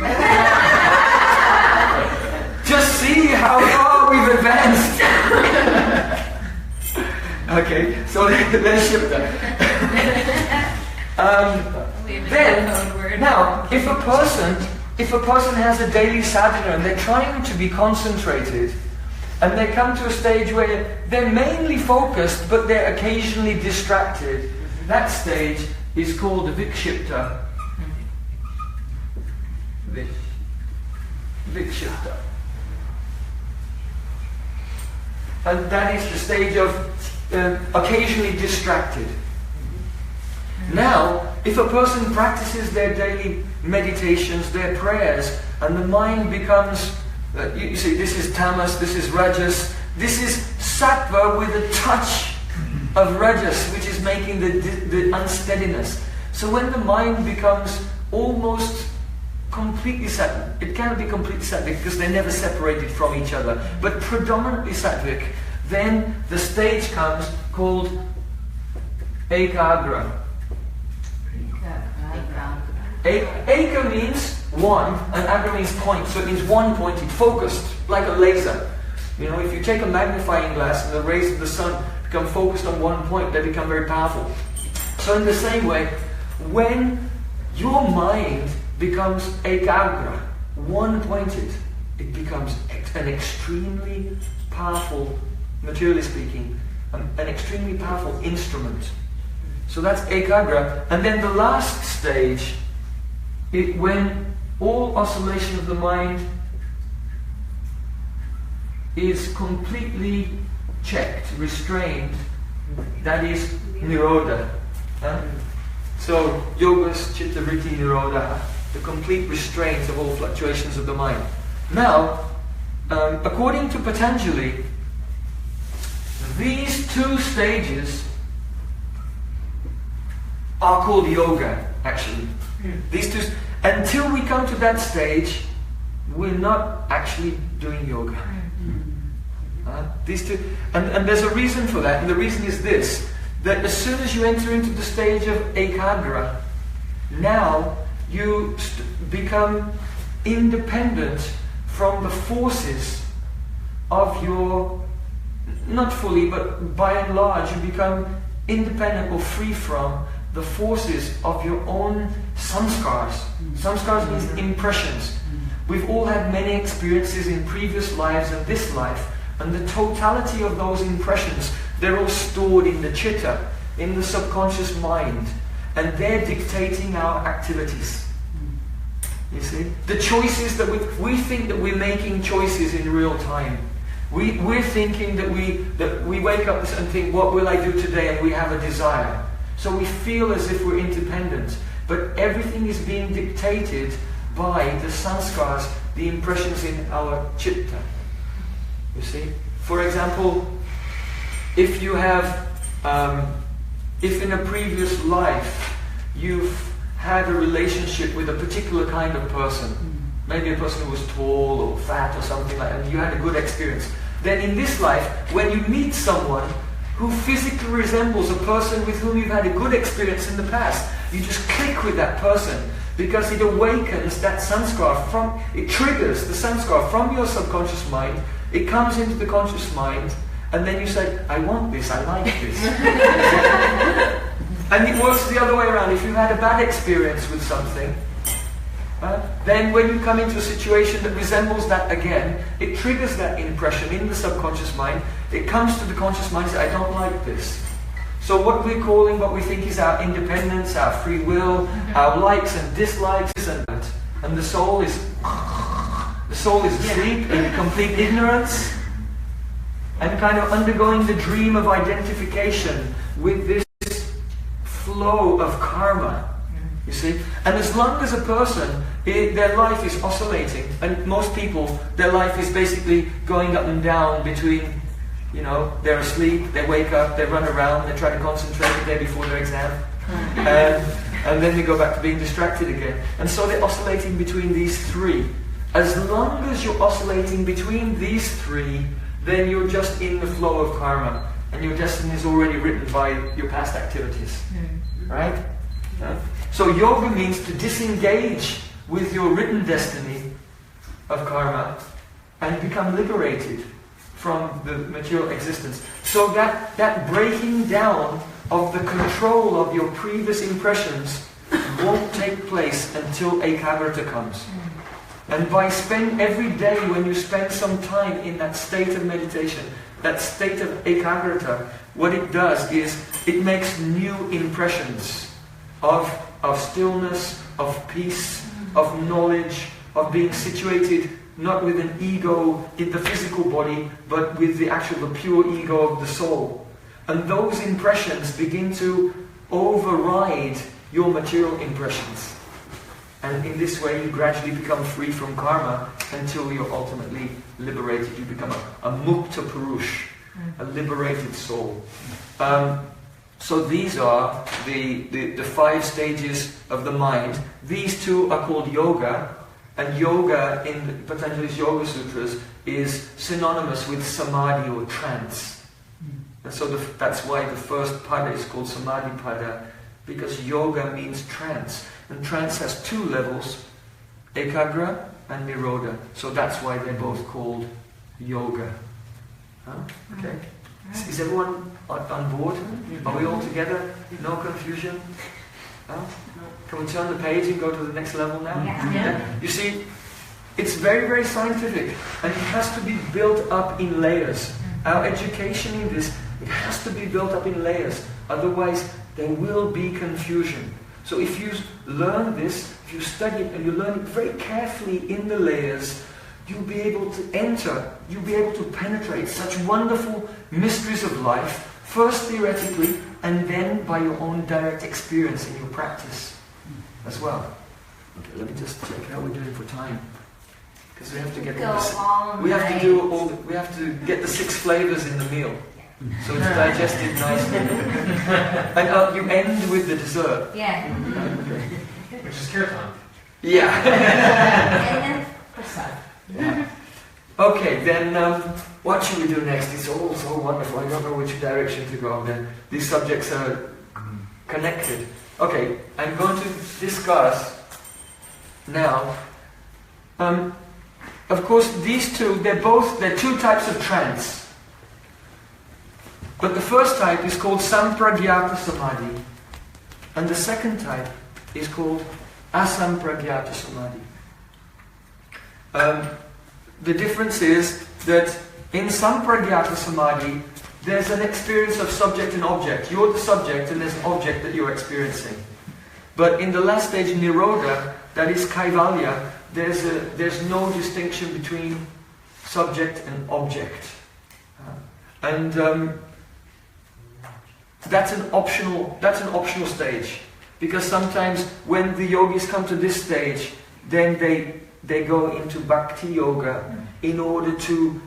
Speaker 1: Just see how far we've advanced. Okay, so let's shift that. Then, now, if a person has a daily sadhana and they're trying to be concentrated, and they come to a stage where they're mainly focused but they're occasionally distracted, that stage is called vikshipta. Vikshipta. And that is the stage of occasionally distracted. Now, if a person practices their daily meditations, their prayers, and the mind becomes, you see, this is tamas, this is rajas, this is sattva with a touch of rajas, which is making the unsteadiness. So when the mind becomes almost completely sattvic, it cannot be completely sattvic because they're never separated from each other, but predominantly sattvic, then the stage comes called ekagra. Eka means one, and agra means point, so it means one-pointed, focused, like a laser. If you take a magnifying glass and the rays of the sun become focused on one point, they become very powerful. So in the same way, when your mind becomes ekagra, one-pointed, it becomes an extremely powerful, materially speaking, an extremely powerful instrument. So that's ekagra. And then the last stage, when all oscillation of the mind is completely checked, restrained, that is nirodha. So yogas, chitta, vritti, nirodha, the complete restraint of all fluctuations of the mind. Now, according to Patanjali, these two stages are called yoga, actually. These two, until we come to that stage, we're not actually doing yoga. These two, and there's a reason for that, and the reason is this. that as soon as you enter into the stage of ekagra, now you become independent from the forces of your, not fully, but by and large, you become independent or free from the forces of your own samskars. Samskars means impressions. We've all had many experiences in previous lives and this life, and the totality of those impressions, they're all stored in the chitta, in the subconscious mind, and they're dictating our activities. You see? The choices that we think that we're making choices in real time. We're thinking that we wake up and think, what will I do today? And we have a desire. So we feel as if we're independent. But everything is being dictated by the sanskars, the impressions in our chitta. You see? For example, if you have, if in a previous life you've had a relationship with a particular kind of person, maybe a person who was tall or fat or something like that, and you had a good experience, then in this life, when you meet someone who physically resembles a person with whom you've had a good experience in the past, you just click with that person, because it awakens that sanskar from, it triggers the sanskar from your subconscious mind, it comes into the conscious mind, and then you say, I want this, I like this. And it works the other way around. If you've had a bad experience with something, then when you come into a situation that resembles that again, it triggers that impression in the subconscious mind, it comes to the conscious mind and says, I don't like this. So what we're calling, what we think is our independence, our free will, our likes and dislikes, and the soul is asleep in complete ignorance and kind of undergoing the dream of identification with this flow of karma. You see? And as long as a person, their life is oscillating, and most people, their life is basically going up and down between, you know, they're asleep, they wake up, they run around, they try to concentrate the day before their exam, and then they go back to being distracted again. And so they're oscillating between these three. As long as you're oscillating between these three, then you're just in the flow of karma, and your destiny is already written by your past activities. Right? So yoga means to disengage with your written destiny of karma and become liberated from the material existence. So that breaking down of the control of your previous impressions won't take place until ekagrata comes. And by every day when you spend some time in that state of meditation, that state of ekagrata, what it does is it makes new impressions of stillness, of peace, of knowledge, of being situated not with an ego in the physical body, but with the pure ego of the soul. And those impressions begin to override your material impressions. And in this way you gradually become free from karma until you're ultimately liberated. You become a mukta purush, a liberated soul. So these are the 5 stages of the mind. These 2 are called yoga, and yoga in Patanjali's Yoga Sutras is synonymous with samadhi or trance. And so that's why the first pada is called samadhi pada, because yoga means trance. And trance has 2 levels, ekagra and nirodha. So that's why they're both called yoga. Okay. Is everyone on board? Are we all together? No confusion? Can we turn the page and go to the next level now?
Speaker 2: Yeah.
Speaker 1: You see, it's very, very scientific, and it has to be built up in layers. Our education in this, it has to be built up in layers. Otherwise, there will be confusion. So if you learn this, if you study it and you learn it very carefully in the layers, you'll be able to enter, you'll be able to penetrate such wonderful mysteries of life, first theoretically, and then by your own direct experience in your practice as well. Okay, let me just check how we're doing for time, because we have to get we have to get the 6 flavors in the meal, so it's digested nicely. And you end with the dessert.
Speaker 2: Yeah.
Speaker 3: Which is kirtan.
Speaker 1: Yeah.
Speaker 2: And then prasad.
Speaker 1: Yeah. Okay, then what should we do next? It's all so wonderful. I don't know which direction to go. These subjects are connected. Okay, I'm going to discuss now. Of course, these two, they're two types of trance. But the first type is called Sampragyata Samadhi, and the second type is called Asampragyata Samadhi. The difference is that in Sampragyata Samadhi, there's an experience of subject and object. You're the subject and there's an object that you're experiencing. But in the last stage, Nirodha, that is Kaivalya, there's no distinction between subject and object. That's an optional stage. Because sometimes when the yogis come to this stage, then they go into Bhakti-Yoga in order to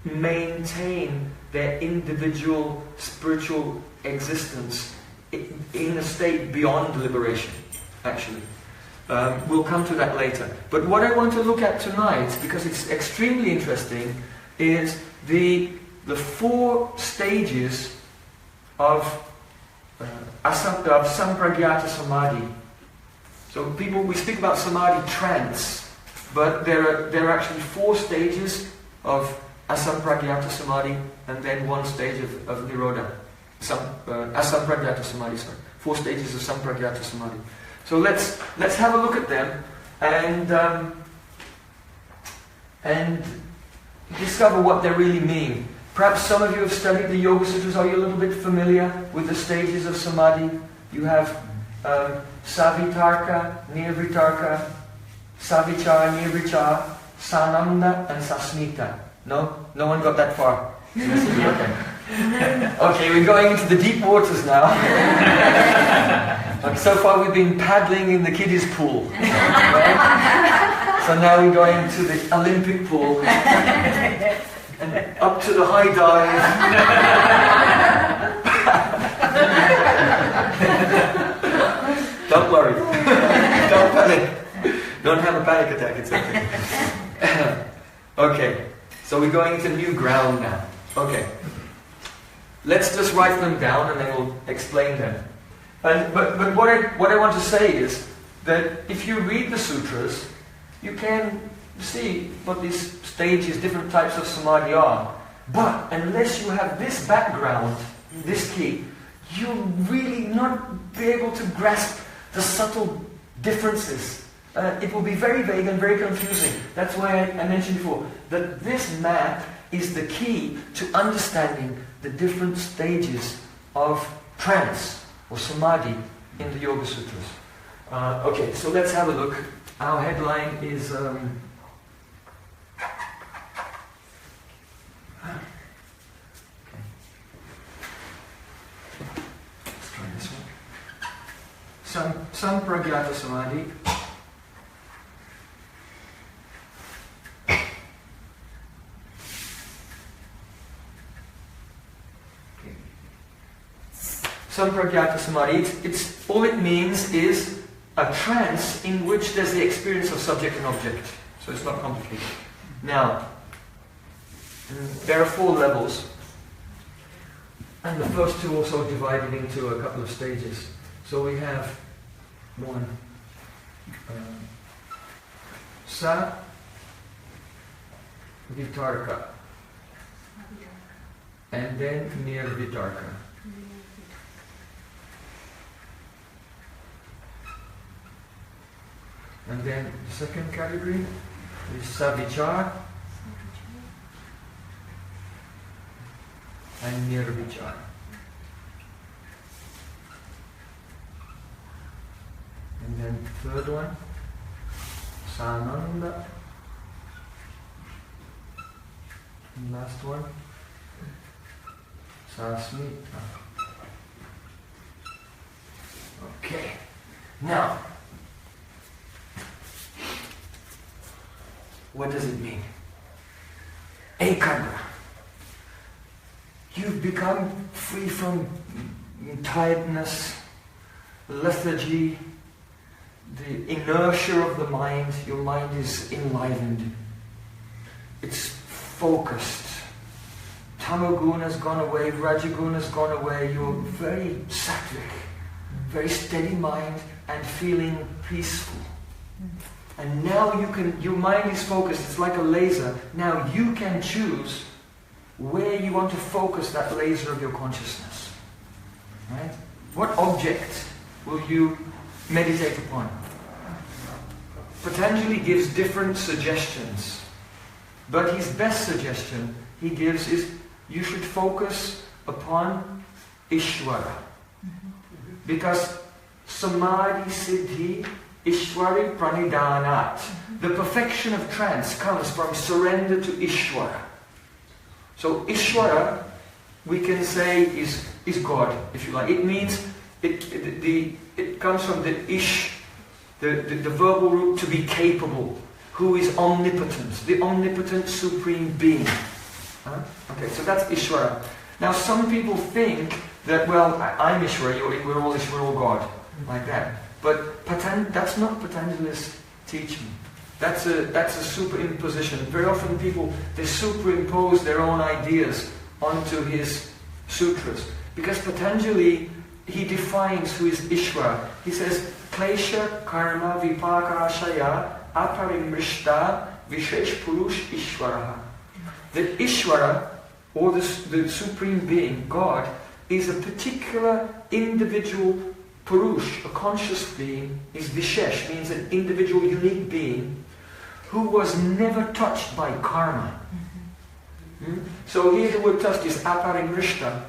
Speaker 1: maintain their individual spiritual existence in a state beyond liberation, actually. We'll come to that later. But what I want to look at tonight, because it's extremely interesting, is the 4 stages of Sampragyata Samadhi. So we speak about Samadhi trance, but there are actually 4 stages of Asampragyata Samadhi, and then 1 stage of Nirodha. Asampragyata Samadhi, sorry. 4 stages of Sampragyata Samadhi. So let's have a look at them and discover what they really mean. Perhaps some of you have studied the Yoga Sutras. Are you a little bit familiar with the stages of Samadhi? You have Savitarka, Nirvitarka, Savichara, Nirvichara, Sananda, and Sasmita. No? No one got that far? Okay. Okay, we're going into the deep waters now. So far we've been paddling in the kiddies pool. Right? So now we're going to the Olympic pool. And up to the high dive. Don't worry. Don't panic. Don't have a panic attack, it's okay. Okay, so we're going into new ground now. Okay. Let's just write them down and then we'll explain them. But what I want to say is that if you read the sutras, you can see what these stages, different types of samadhi are. But unless you have this background, this key, you'll really not be able to grasp the subtle differences. It will be very vague and very confusing. That's why I mentioned before that this map is the key to understanding the different stages of trance or samadhi in the Yoga Sutras. Okay, so let's have a look. Our headline is let's try this one. Sampragyata Samadhi. Sampragyata Samadhi, it's all it means is a trance in which there's the experience of subject and object. So it's not complicated. Now, there are 4 levels, and the first 2 also divided into a couple of stages. So we have 1, Sa Vitarka, and then Nirvitarka. And then the second category is Savichara and Nirvichara. And then the third one, Sananda. And last one, Sasmita. Okay. Now, what does it mean? Ekagra. You've become free from tiredness, lethargy, the inertia of the mind. Your mind is enlivened. It's focused. Tamaguna has gone away, Rajaguna has gone away, you're very sattvic, very steady mind and feeling peaceful. And now your mind is focused, it's like a laser. Now you can choose where you want to focus that laser of your consciousness. Right? What object will you meditate upon? Patanjali gives different suggestions, but his best suggestion he gives is you should focus upon Ishvara. Because Samadhi Siddhi Ishwari Pranidhanat. The perfection of trance comes from surrender to Ishvara. So Ishvara, we can say, is God, if you like. It means, it comes from the Ish, the verbal root to be capable, who is omnipotent, the omnipotent supreme being. Okay, so that's Ishvara. Now some people think that, well, I'm Ishvara, we're all God, like that. But that's not Patanjali's teaching. That's a superimposition. Very often people, they superimpose their own ideas onto his sutras. Because Patanjali, he defines who is Ishvara. He says, Klesha karma vipakashaya aparimrishta vishesh purush Ishvara. That Ishvara, or the Supreme Being, God, is a particular individual Purush, a conscious being, is Vishesh, means an individual, unique being, who was never touched by karma. So here the word touched is aparimrishta.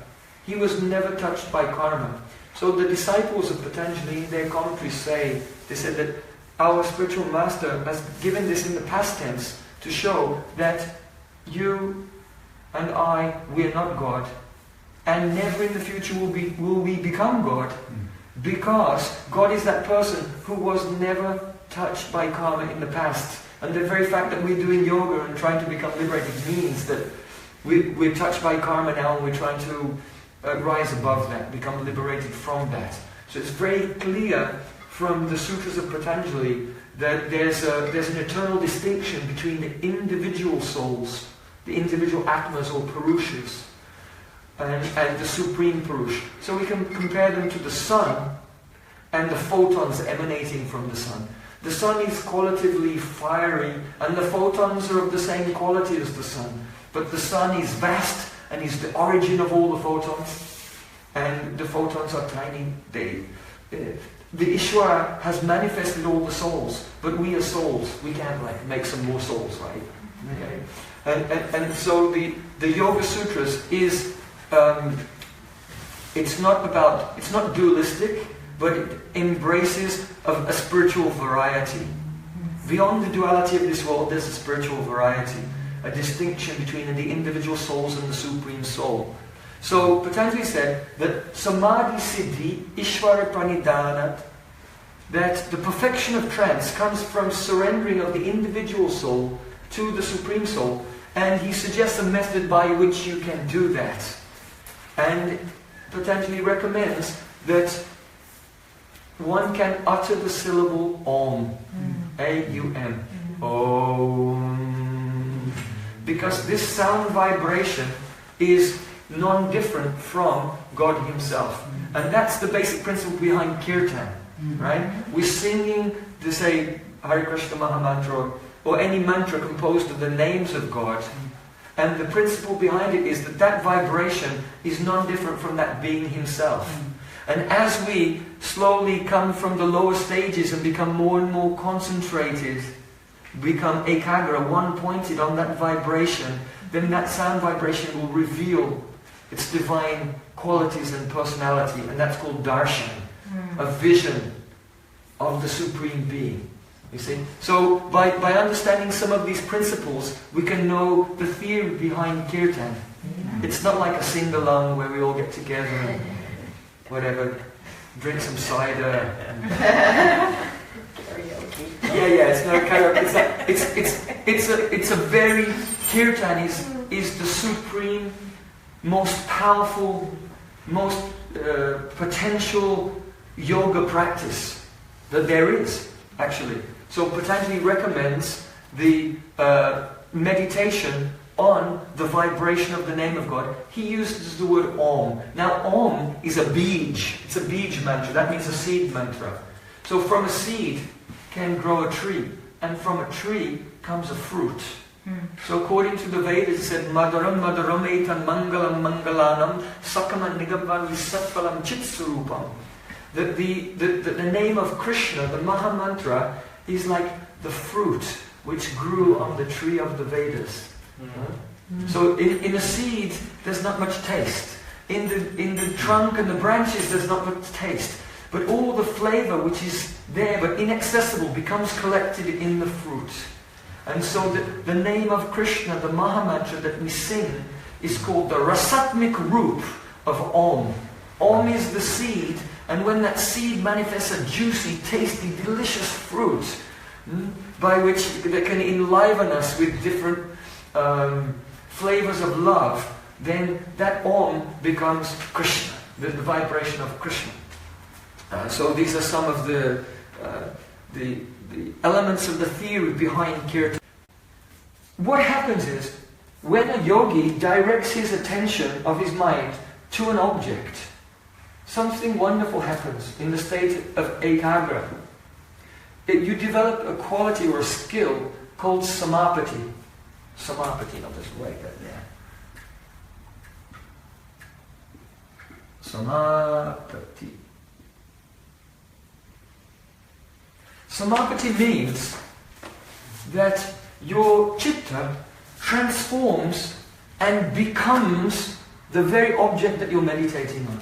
Speaker 1: He was never touched by karma. So the disciples of Patanjali in their commentaries say, they said that our spiritual master has given this in the past tense to show that you and I, we are not God, and never in the future will we become God, because God is that person who was never touched by karma in the past. And the very fact that we're doing yoga and trying to become liberated means that we're touched by karma now and we're trying to rise above that, become liberated from that. So it's very clear from the Sutras of Patanjali that there's an eternal distinction between the individual souls, the individual atmas or purushas, and the Supreme Purush. So we can compare them to the sun and the photons emanating from the sun. The sun is qualitatively fiery and the photons are of the same quality as the sun. But the sun is vast and is the origin of all the photons. And the photons are tiny. The Ishvara has manifested all the souls, but we are souls. We can't make some more souls, right? Okay. And so the Yoga Sutras is it's not dualistic, but it embraces a spiritual variety. Beyond the duality of this world, there's a spiritual variety, a distinction between the individual souls and the Supreme Soul. So Patanjali said that Samadhi Siddhi Ishvara Pranidhanat, that the perfection of trance comes from surrendering of the individual soul to the Supreme Soul, and he suggests a method by which you can do that. And Patanjali recommends that one can utter the syllable Om, A-U-M, Om, because this sound vibration is non-different from God Himself. And that's the basic principle behind Kirtan, right? We're singing to say Hare Krishna Mahamantra or any mantra composed of the names of God. And the principle behind it is that vibration is non-different from that being Himself. And as we slowly come from the lower stages and become more and more concentrated, become ekagra, one-pointed on that vibration, then that sound vibration will reveal its divine qualities and personality, and that's called darshan, a vision of the Supreme Being. You see? So by understanding some of these principles, we can know the theory behind Kirtan. It's not like a sing-along where we all get together and whatever, drink some cider.
Speaker 2: Karaoke.
Speaker 1: Yeah, it's no karaoke. It's a very, Kirtan is the supreme, most powerful, most potential yoga practice that there is, actually. So Patanjali recommends the meditation on the vibration of the name of God, he uses the word Om. Now Om is a bij. It's a bij mantra. That means a seed mantra. So from a seed can grow a tree. And from a tree comes a fruit. So according to the Vedas, it said, Madaram Madaram Etan Mangalam Mangalanam Sakaman Nigabhan Visatpalam Chitsurupam. The name of Krishna, the Maha Mantra, is like the fruit which grew on the tree of the Vedas. So in a seed, there's not much taste. In the trunk and the branches, there's not much taste. But all the flavor which is there but inaccessible becomes collected in the fruit. And so the name of Krishna, the Maha Mantra that we sing, is called the Rasatmik Roop of Om. Om is the seed, and when that seed manifests a juicy, tasty, delicious fruit, by which they can enliven us with different flavors of love, then that Om becomes Krishna, the vibration of Krishna. So these are some of the elements of the theory behind Kirtan. What happens is, when a yogi directs his attention of his mind to an object, something wonderful happens in the state of ekagra. You develop a quality or a skill called samapati. Samapati, I'll just write that there. Samapati. Samapati means that your chitta transforms and becomes the very object that you're meditating on.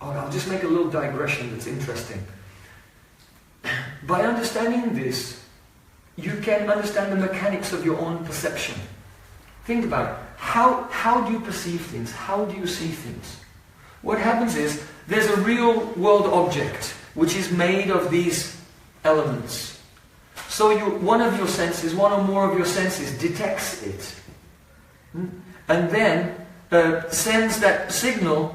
Speaker 1: I'll just make a little digression that's interesting. By understanding this, you can understand the mechanics of your own perception. Think about it. How do you perceive things? How do you see things? What happens is, there's a real world object which is made of these elements. So one of your senses, one or more of your senses detects it. And then sends that signal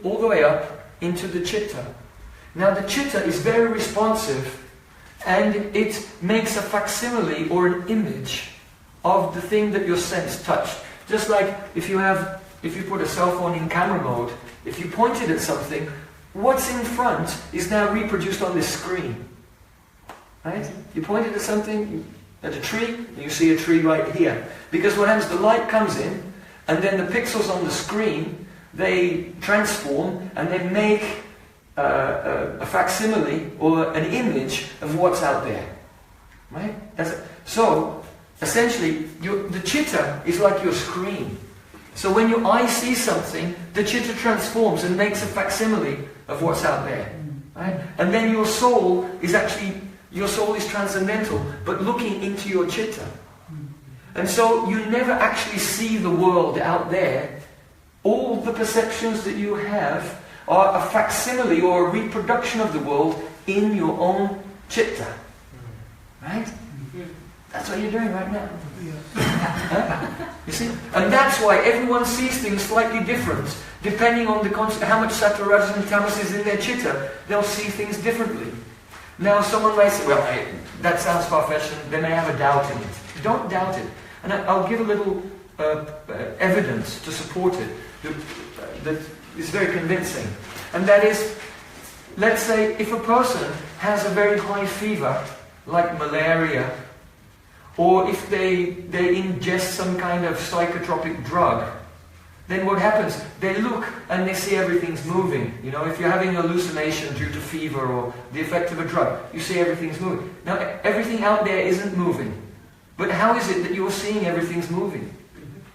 Speaker 1: all the way up into the chitta. Now the chitta is very responsive, and it makes a facsimile or an image of the thing that your sense touched. Just like if you put a cell phone in camera mode, if you pointed at something, what's in front is now reproduced on this screen. Right? You pointed at something, at a tree, and you see a tree right here. Because what happens, the light comes in, and then the pixels on the screen, they transform and they make a facsimile or an image of what's out there. Right? So, essentially, the chitta is like your screen. So when your eye sees something, the chitta transforms and makes a facsimile of what's out there. Right? And then your soul is transcendental, but looking into your chitta. And so you never actually see the world out there. All the perceptions that you have are a facsimile or a reproduction of the world in your own chitta. Right? That's what you're doing right now. Huh? You see? And that's why everyone sees things slightly different. Depending on how much sattva, rajas and tamas is in their chitta, they'll see things differently. Now someone may say, well, that sounds far-fetched, and they may have a doubt in it. Don't doubt it. And I'll give a little evidence to support it that is very convincing. And that is, let's say if a person has a very high fever, like malaria, or if they ingest some kind of psychotropic drug, then what happens? They look and they see everything's moving. You know, if you're having a hallucination due to fever or the effect of a drug, you see everything's moving. Now, everything out there isn't moving. But how is it that you're seeing everything's moving?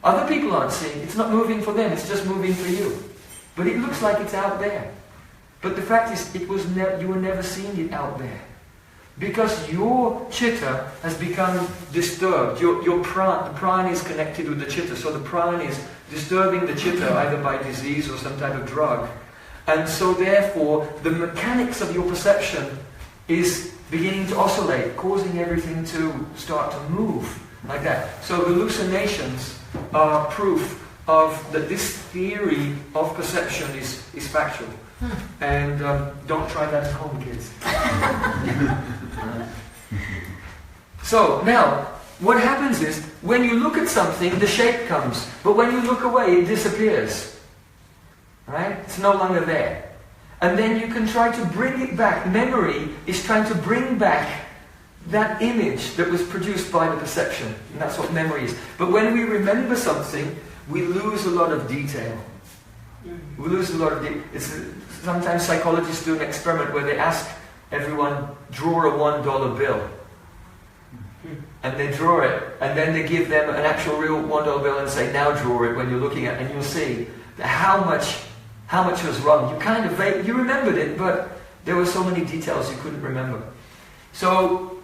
Speaker 1: Other people aren't seeing. It's not moving for them, it's just moving for you. But it looks like it's out there. But the fact is, you were never seeing it out there. Because your chitta has become disturbed. Your prana, the prana is connected with the chitta, so the prana is disturbing the chitta either by disease or some type of drug. And so therefore, the mechanics of your perception is beginning to oscillate, causing everything to start to move like that. So hallucinations are proof of that this theory of perception is factual. And don't try that at home, kids. So now, what happens is, when you look at something, the shape comes. But when you look away, it disappears. Right? It's no longer there. And then you can try to bring it back. Memory is trying to bring back that image that was produced by the perception. And that's what memory is. But when we remember something, we lose a lot of detail. We lose a lot of detail. Sometimes psychologists do an experiment where they ask everyone, draw a $1 bill. And they draw it, and then they give them an actual real $1 bill and say, now draw it when you're looking at it, and you'll see how much was wrong. You kind of you remembered it, but there were so many details you couldn't remember. So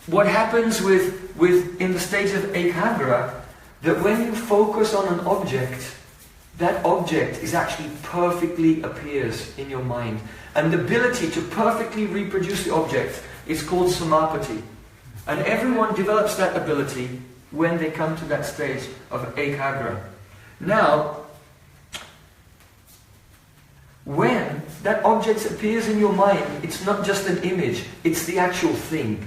Speaker 1: what happens with in the stage of ekagra, that when you focus on an object, that object is actually perfectly appears in your mind. And the ability to perfectly reproduce the object is called samapati. And everyone develops that ability when they come to that stage of ekagra. Now, when that object appears in your mind, it's not just an image, it's the actual thing.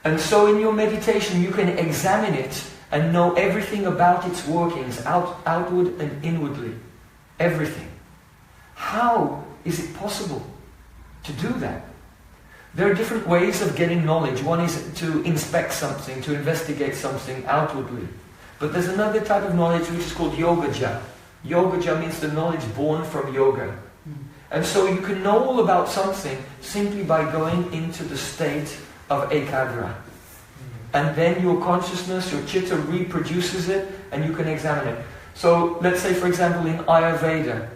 Speaker 1: And so in your meditation you can examine it and know everything about its workings, outward and inwardly. Everything. How is it possible to do that? There are different ways of getting knowledge. One is to inspect something, to investigate something outwardly. But there's another type of knowledge which is called yogaja. Yogaja means the knowledge born from yoga. And so you can know all about something simply by going into the state of ekagra. And then your consciousness, your chitta reproduces it and you can examine it. So let's say, for example, in Ayurveda,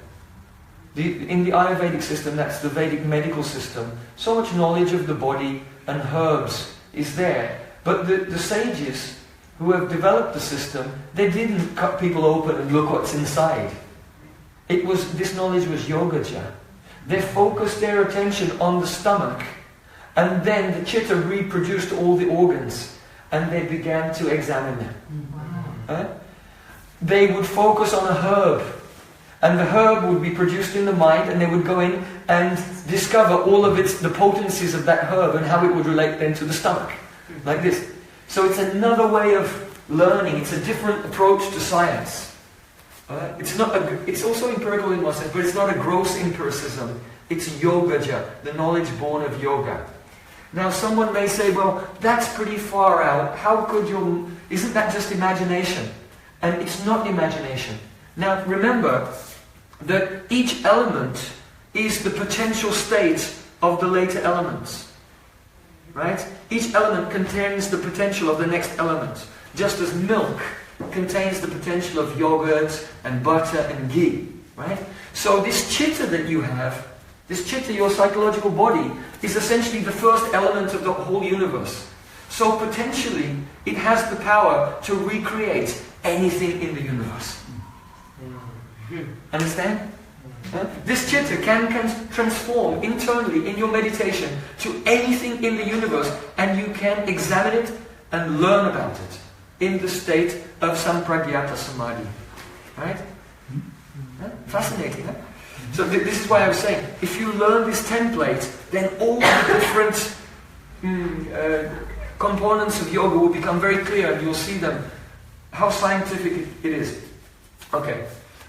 Speaker 1: in the Ayurvedic system, that's the Vedic medical system, so much knowledge of the body and herbs is there. But the sages who have developed the system, they didn't cut people open and look what's inside. This knowledge was yogaja. They focused their attention on the stomach, and then the chitta reproduced all the organs, and they began to examine them. They would focus on a herb, and the herb would be produced in the mind, and they would go in and discover all of the potencies of that herb and how it would relate then to the stomach, like this. So it's another way of learning. It's a different approach to science. It's also empirical in one sense, but it's not a gross empiricism. It's yogaja, the knowledge born of yoga. Now someone may say, well, that's pretty far out. How could isn't that just imagination? And it's not imagination. Now remember that each element is the potential state of the later elements. Right? Each element contains the potential of the next element. Just as milk contains the potential of yogurt and butter and ghee. Right? So this chitta that you have, this chitta, your psychological body, is essentially the first element of the whole universe. So potentially it has the power to recreate anything in the universe. Understand? This chitta can transform internally in your meditation to anything in the universe, and you can examine it and learn about it in the state of sampragyata samadhi. Right? Fascinating, huh? So this is why I was saying, if you learn this template, then all the different components of yoga will become very clear, and you'll see them, how scientific it is. Okay,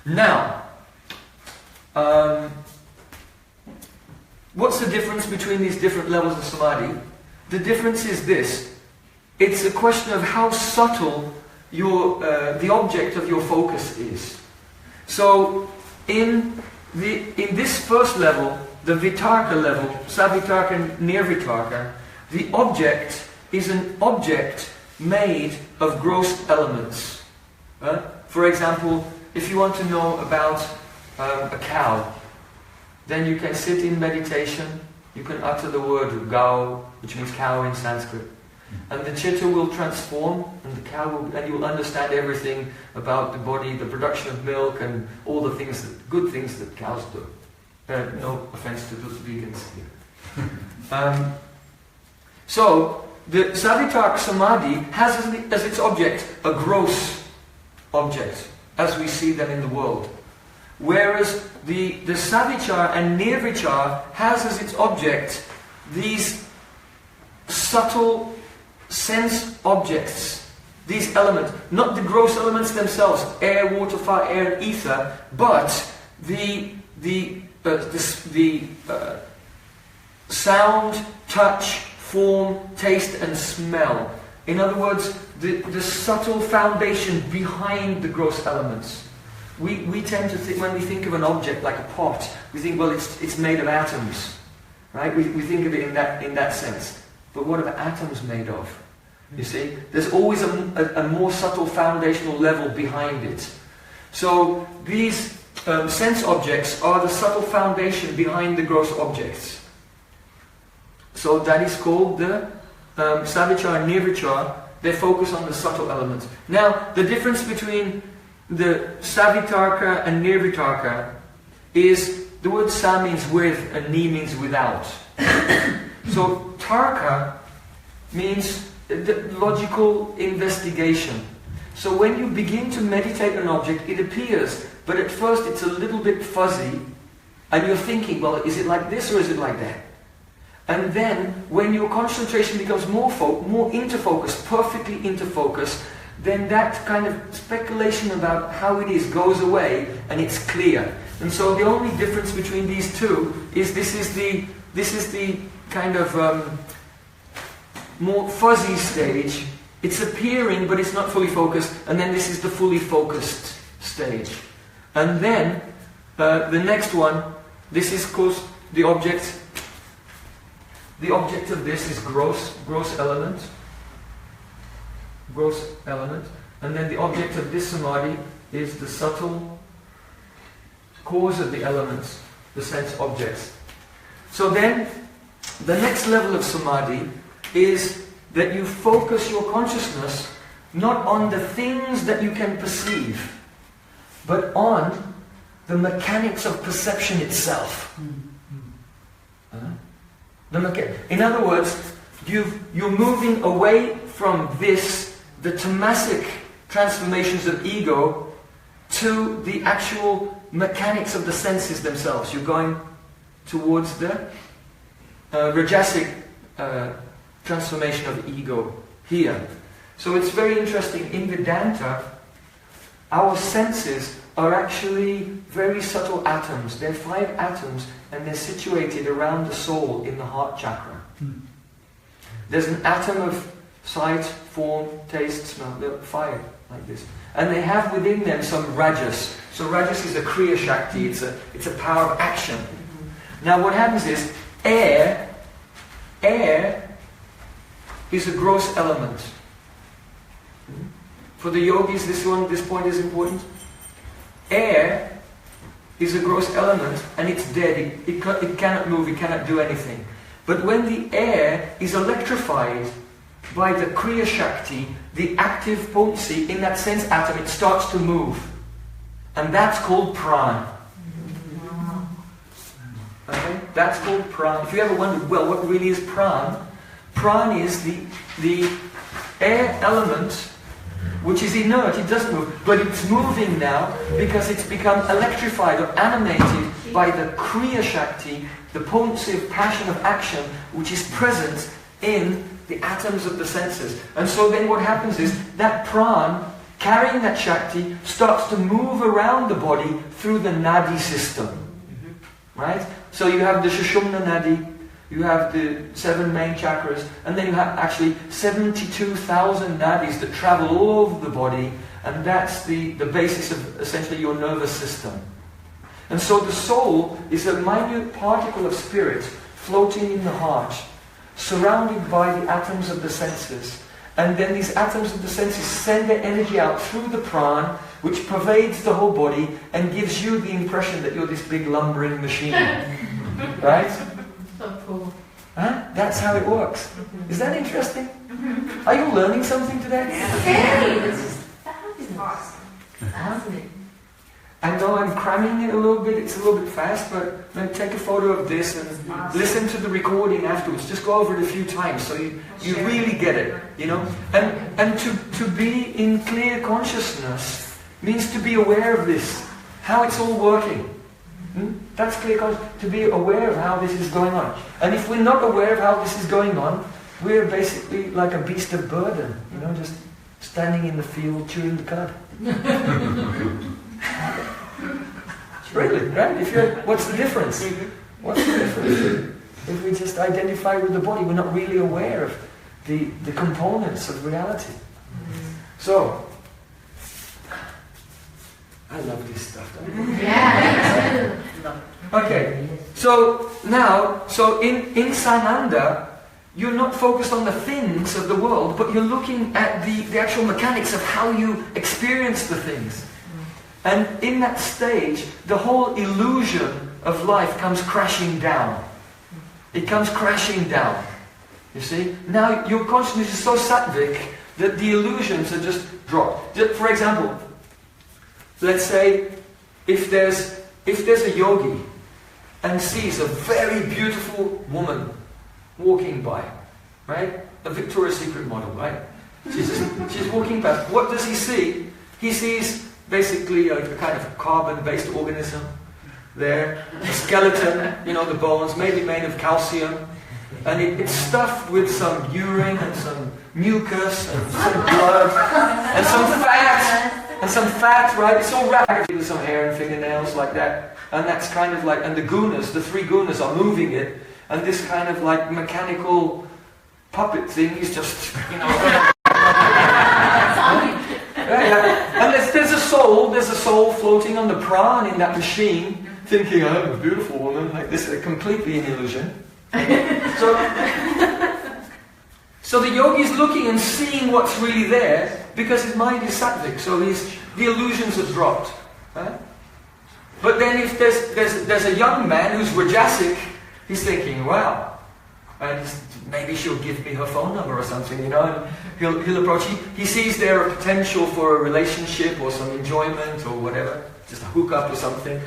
Speaker 1: now, what's the difference between these different levels of samadhi? The difference is this. It's a question of how subtle the object of your focus is. So, in this first level, the vitarka level, savitarka and nirvitarka, the object is an object made of gross elements. For example, if you want to know about a cow, then you can sit in meditation, you can utter the word gau, which means cow in Sanskrit, and the chitta will transform, and the cow will, and you will understand everything about the body, the production of milk, and all the things, good things that cows do. No offense to those vegans here. So the Savitarka Samadhi has as its object a gross object, as we see them in the world. Whereas the savichar and nirvichar has as its object these subtle sense objects, these elements, not the gross elements themselves, air, water, fire, air, and ether, but the sound, touch, form, taste, and smell. In other words, the subtle foundation behind the gross elements. We tend to think, when we think of an object like a pot, we think, well, it's made of atoms, right? We think of it in that sense. But what are the atoms made of? You see, there's always a more subtle foundational level behind it. So these sense objects are the subtle foundation behind the gross objects. So that is called the savichar and nirvichar. They focus on the subtle elements. Now, the difference between the savitarka and nirvitarka is the word sa means with and ni means without. So tarka means the logical investigation. So when you begin to meditate an object, it appears, but at first it's a little bit fuzzy, and you're thinking, well, is it like this or is it like that? And then, when your concentration becomes more into focus, perfectly into focus, then that kind of speculation about how it is goes away, and it's clear. And so the only difference between these two is this is the kind of more fuzzy stage. It's appearing, but it's not fully focused, and then this is the fully focused stage. And then the next one, this is, of course, the object. The object of this is gross element. Gross element. And then the object of this samadhi is the subtle cause of the elements, the sense objects. So then, the next level of samadhi is that you focus your consciousness not on the things that you can perceive, but on the mechanics of perception itself. In other words, you're moving away from the tamasic transformations of ego to the actual mechanics of the senses themselves. You're going towards the rajasic transformation of ego here. So it's very interesting. In Vedanta, our senses are actually very subtle atoms. They're 5 atoms, and they're situated around the soul in the heart chakra. There's an atom of sight, form, taste, smell. They're 5 like this. And they have within them some rajas. So rajas is a kriya shakti, it's a power of action. Now what happens is, air is a gross element. For the yogis, this point is important. Air is a gross element, and it's dead. It cannot move, it cannot do anything. But when the air is electrified by the kriya shakti, the active potency in that sense atom, it starts to move. And that's called pran. Okay? That's called pran. If you ever wondered, well, what really is pran? Pran is the air element which is inert, it doesn't move, but it's moving now because it's become electrified or animated by the kriya shakti, the potency of passion of action, which is present in the atoms of the senses. And so then what happens is that pran, carrying that shakti, starts to move around the body through the nadi system. Right? So you have the Sushumna nadi, you have the 7 main chakras, and then you have actually 72,000 nadis that travel all over the body, and that's the basis of essentially your nervous system. And so the soul is a minute particle of spirit floating in the heart, surrounded by the atoms of the senses. And then these atoms of the senses send their energy out through the pran, which pervades the whole body and gives you the impression that you're this big lumbering machine. Right?
Speaker 2: So cool.
Speaker 1: Huh? That's how it works. Is that interesting? Are you learning something today?
Speaker 2: Very. This is awesome. Fascinating.
Speaker 1: I know I'm cramming it a little bit, it's a little bit fast, but maybe take a photo of this and listen to the recording afterwards. Just go over it a few times so you really get it, you know. And to be in clear consciousness means to be aware of this. how it's all working. That's clear consciousness, to be aware of how this is going on. And if we're not aware of how this is going on, we're basically like a beast of burden, just standing in the field chewing the cud. Really, right? What's the difference? What's the difference? If we just identify with the body, we're not really aware of the components of reality. So, I love this stuff, don't you?
Speaker 2: Yeah.
Speaker 1: Okay, so now, in Sananda, you're not focused on the things of the world, but you're looking at the actual mechanics of how you experience the things. And in that stage, the whole illusion of life comes crashing down. It comes crashing down. You see? Now your consciousness is so sattvic that the illusions are just dropped. For example, let's say if there's a yogi and sees a very beautiful woman walking by, right? A Victoria's Secret model, right? She's walking past. What does he see? He sees basically a kind of carbon-based organism there, a skeleton, the bones, maybe made of calcium, and it's stuffed with some urine and some mucus and some blood and some fat, right? It's all wrapped with some hair and fingernails like that, and that's kind of like, and the three gunas are moving it, and this kind of like mechanical puppet thing is just, And there's a soul floating on the prawn in that machine, thinking, I'm a beautiful woman, like this, completely an illusion. So the yogi is looking and seeing what's really there, because his mind is sattvic, so the illusions have dropped. Right? But then if there's a young man who's rajasic, he's thinking, wow, and maybe she'll give me her phone number or something, and he'll approach. He sees there a potential for a relationship or some enjoyment or whatever, just a hookup or something,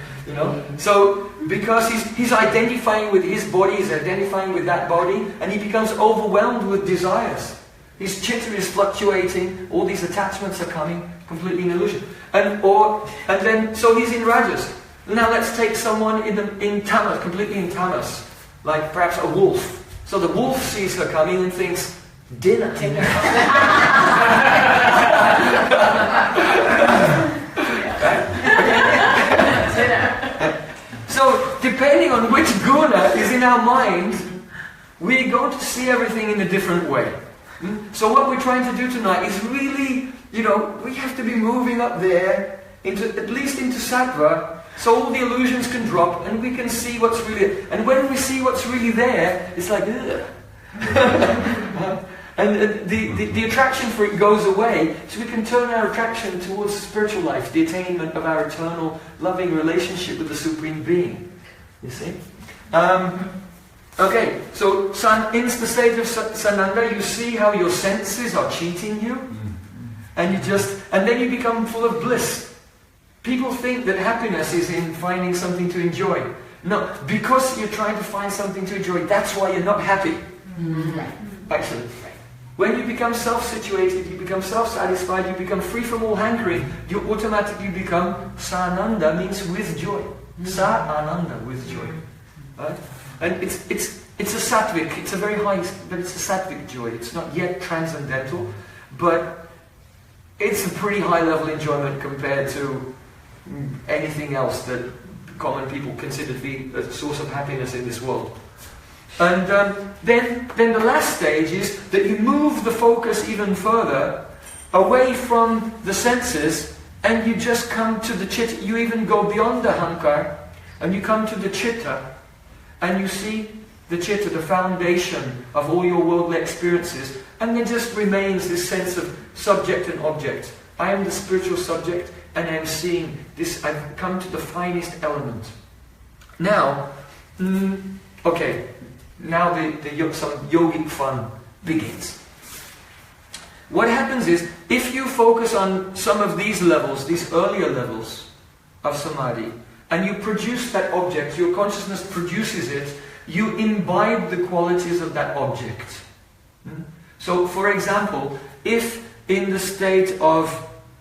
Speaker 1: So because he's identifying with his body, he's identifying with that body, and he becomes overwhelmed with desires. His chitta is fluctuating, all these attachments are coming, completely an illusion. So he's in rajas. Now let's take someone in tamas, completely in tamas, like perhaps a wolf. So the wolf sees her coming and thinks, dinner. So depending on which guna is in our mind, we're going to see everything in a different way. So what we're trying to do tonight is really, we have to be moving up there, at least into sattva, so all the illusions can drop and we can see what's really. And when we see what's really there, it's like, ugh. And the attraction for it goes away, so we can turn our attraction towards the spiritual life, the attainment of our eternal loving relationship with the Supreme Being. You see? Okay, so in the state of Sananda, you see how your senses are cheating you, and then you become full of bliss. People think that happiness is in finding something to enjoy. No, because you're trying to find something to enjoy, that's why you're not happy. Actually. When you become self-situated, you become self-satisfied, you become free from all hankering, you automatically become Sananda, means with joy. Sa-ananda, with joy. Right? And it's a sattvic, it's a very high, but it's a sattvic joy. It's not yet transcendental, but it's a pretty high level enjoyment compared to anything else that common people consider to be a source of happiness in this world. And then the last stage is that you move the focus even further away from the senses, and you just come to the chitta. You even go beyond the hankar, and you come to the chitta, and you see the chitta, the foundation of all your worldly experiences, and there just remains this sense of subject and object. I am the spiritual subject, and I am seeing this. I've come to the finest element. Now, now some yogic fun begins. What happens is, if you focus on some of these levels, these earlier levels of samadhi, and you produce that object, your consciousness produces it, you imbibe the qualities of that object. So, for example, if in the state of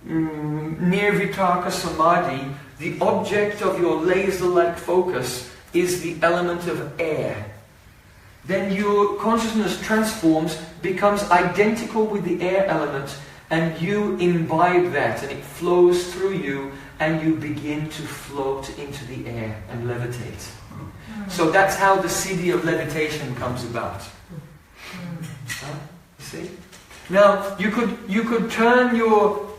Speaker 1: nirvitaka samadhi, the object of your laser-like focus is the element of air, then your consciousness transforms, becomes identical with the air element, and you imbibe that, and it flows through you, and you begin to float into the air and levitate. So that's how the siddhi of levitation comes about. You see? Now you could turn your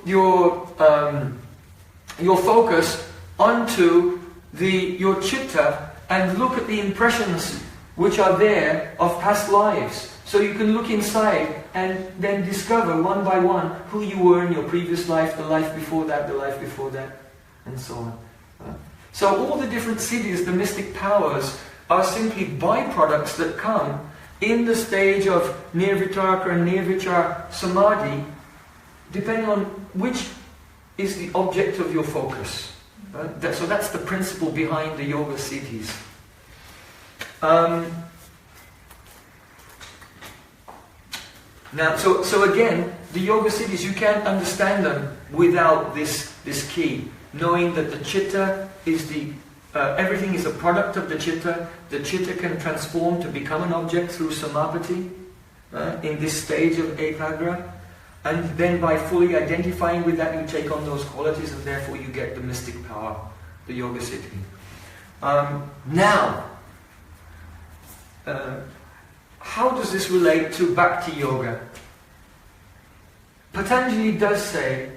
Speaker 1: focus onto your chitta and look at the impressions which are there of past lives. So you can look inside and then discover one by one who you were in your previous life, the life before that, the life before that, and so on. So all the different siddhis, the mystic powers, are simply byproducts that come in the stage of nirvitarka and nirvichar samadhi, depending on which is the object of your focus. So that's the principle behind the yoga siddhis. Now, so again, the yoga siddhis, you can't understand them without this key, knowing that the chitta is everything is a product of the chitta. The chitta can transform to become an object through samapati in this stage of ekagra, and then by fully identifying with that, you take on those qualities, and therefore you get the mystic power, the yoga siddhi. How does this relate to Bhakti-Yoga? Patanjali does say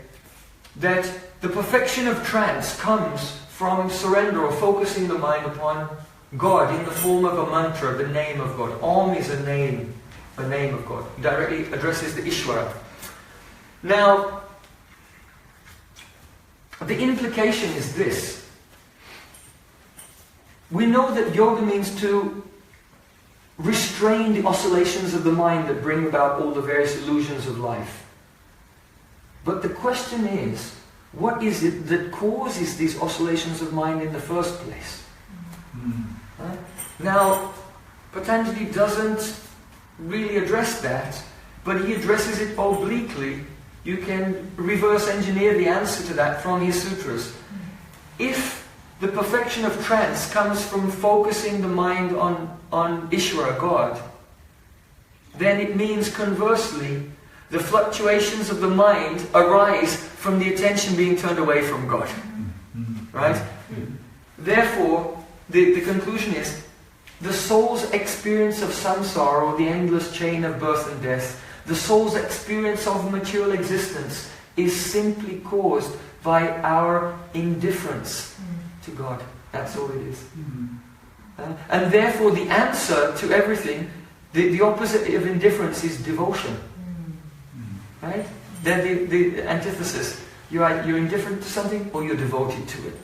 Speaker 1: that the perfection of trance comes from surrender or focusing the mind upon God in the form of a mantra, the name of God. Om is a name of God. He directly addresses the Ishvara. Now, the implication is this. We know that yoga means to restrain the oscillations of the mind that bring about all the various illusions of life. But the question is, what is it that causes these oscillations of mind in the first place? Now, Patanjali doesn't really address that, but he addresses it obliquely. You can reverse engineer the answer to that from his sutras. If the perfection of trance comes from focusing the mind on Ishvara, God, then it means conversely, the fluctuations of the mind arise from the attention being turned away from God. Right? Therefore, the conclusion is, the soul's experience of samsara, or the endless chain of birth and death, the soul's experience of material existence is simply caused by our indifference to God. That's all it is. And therefore the answer to everything, the opposite of indifference is devotion. Right? They're the antithesis. You're indifferent to something or you're devoted to it.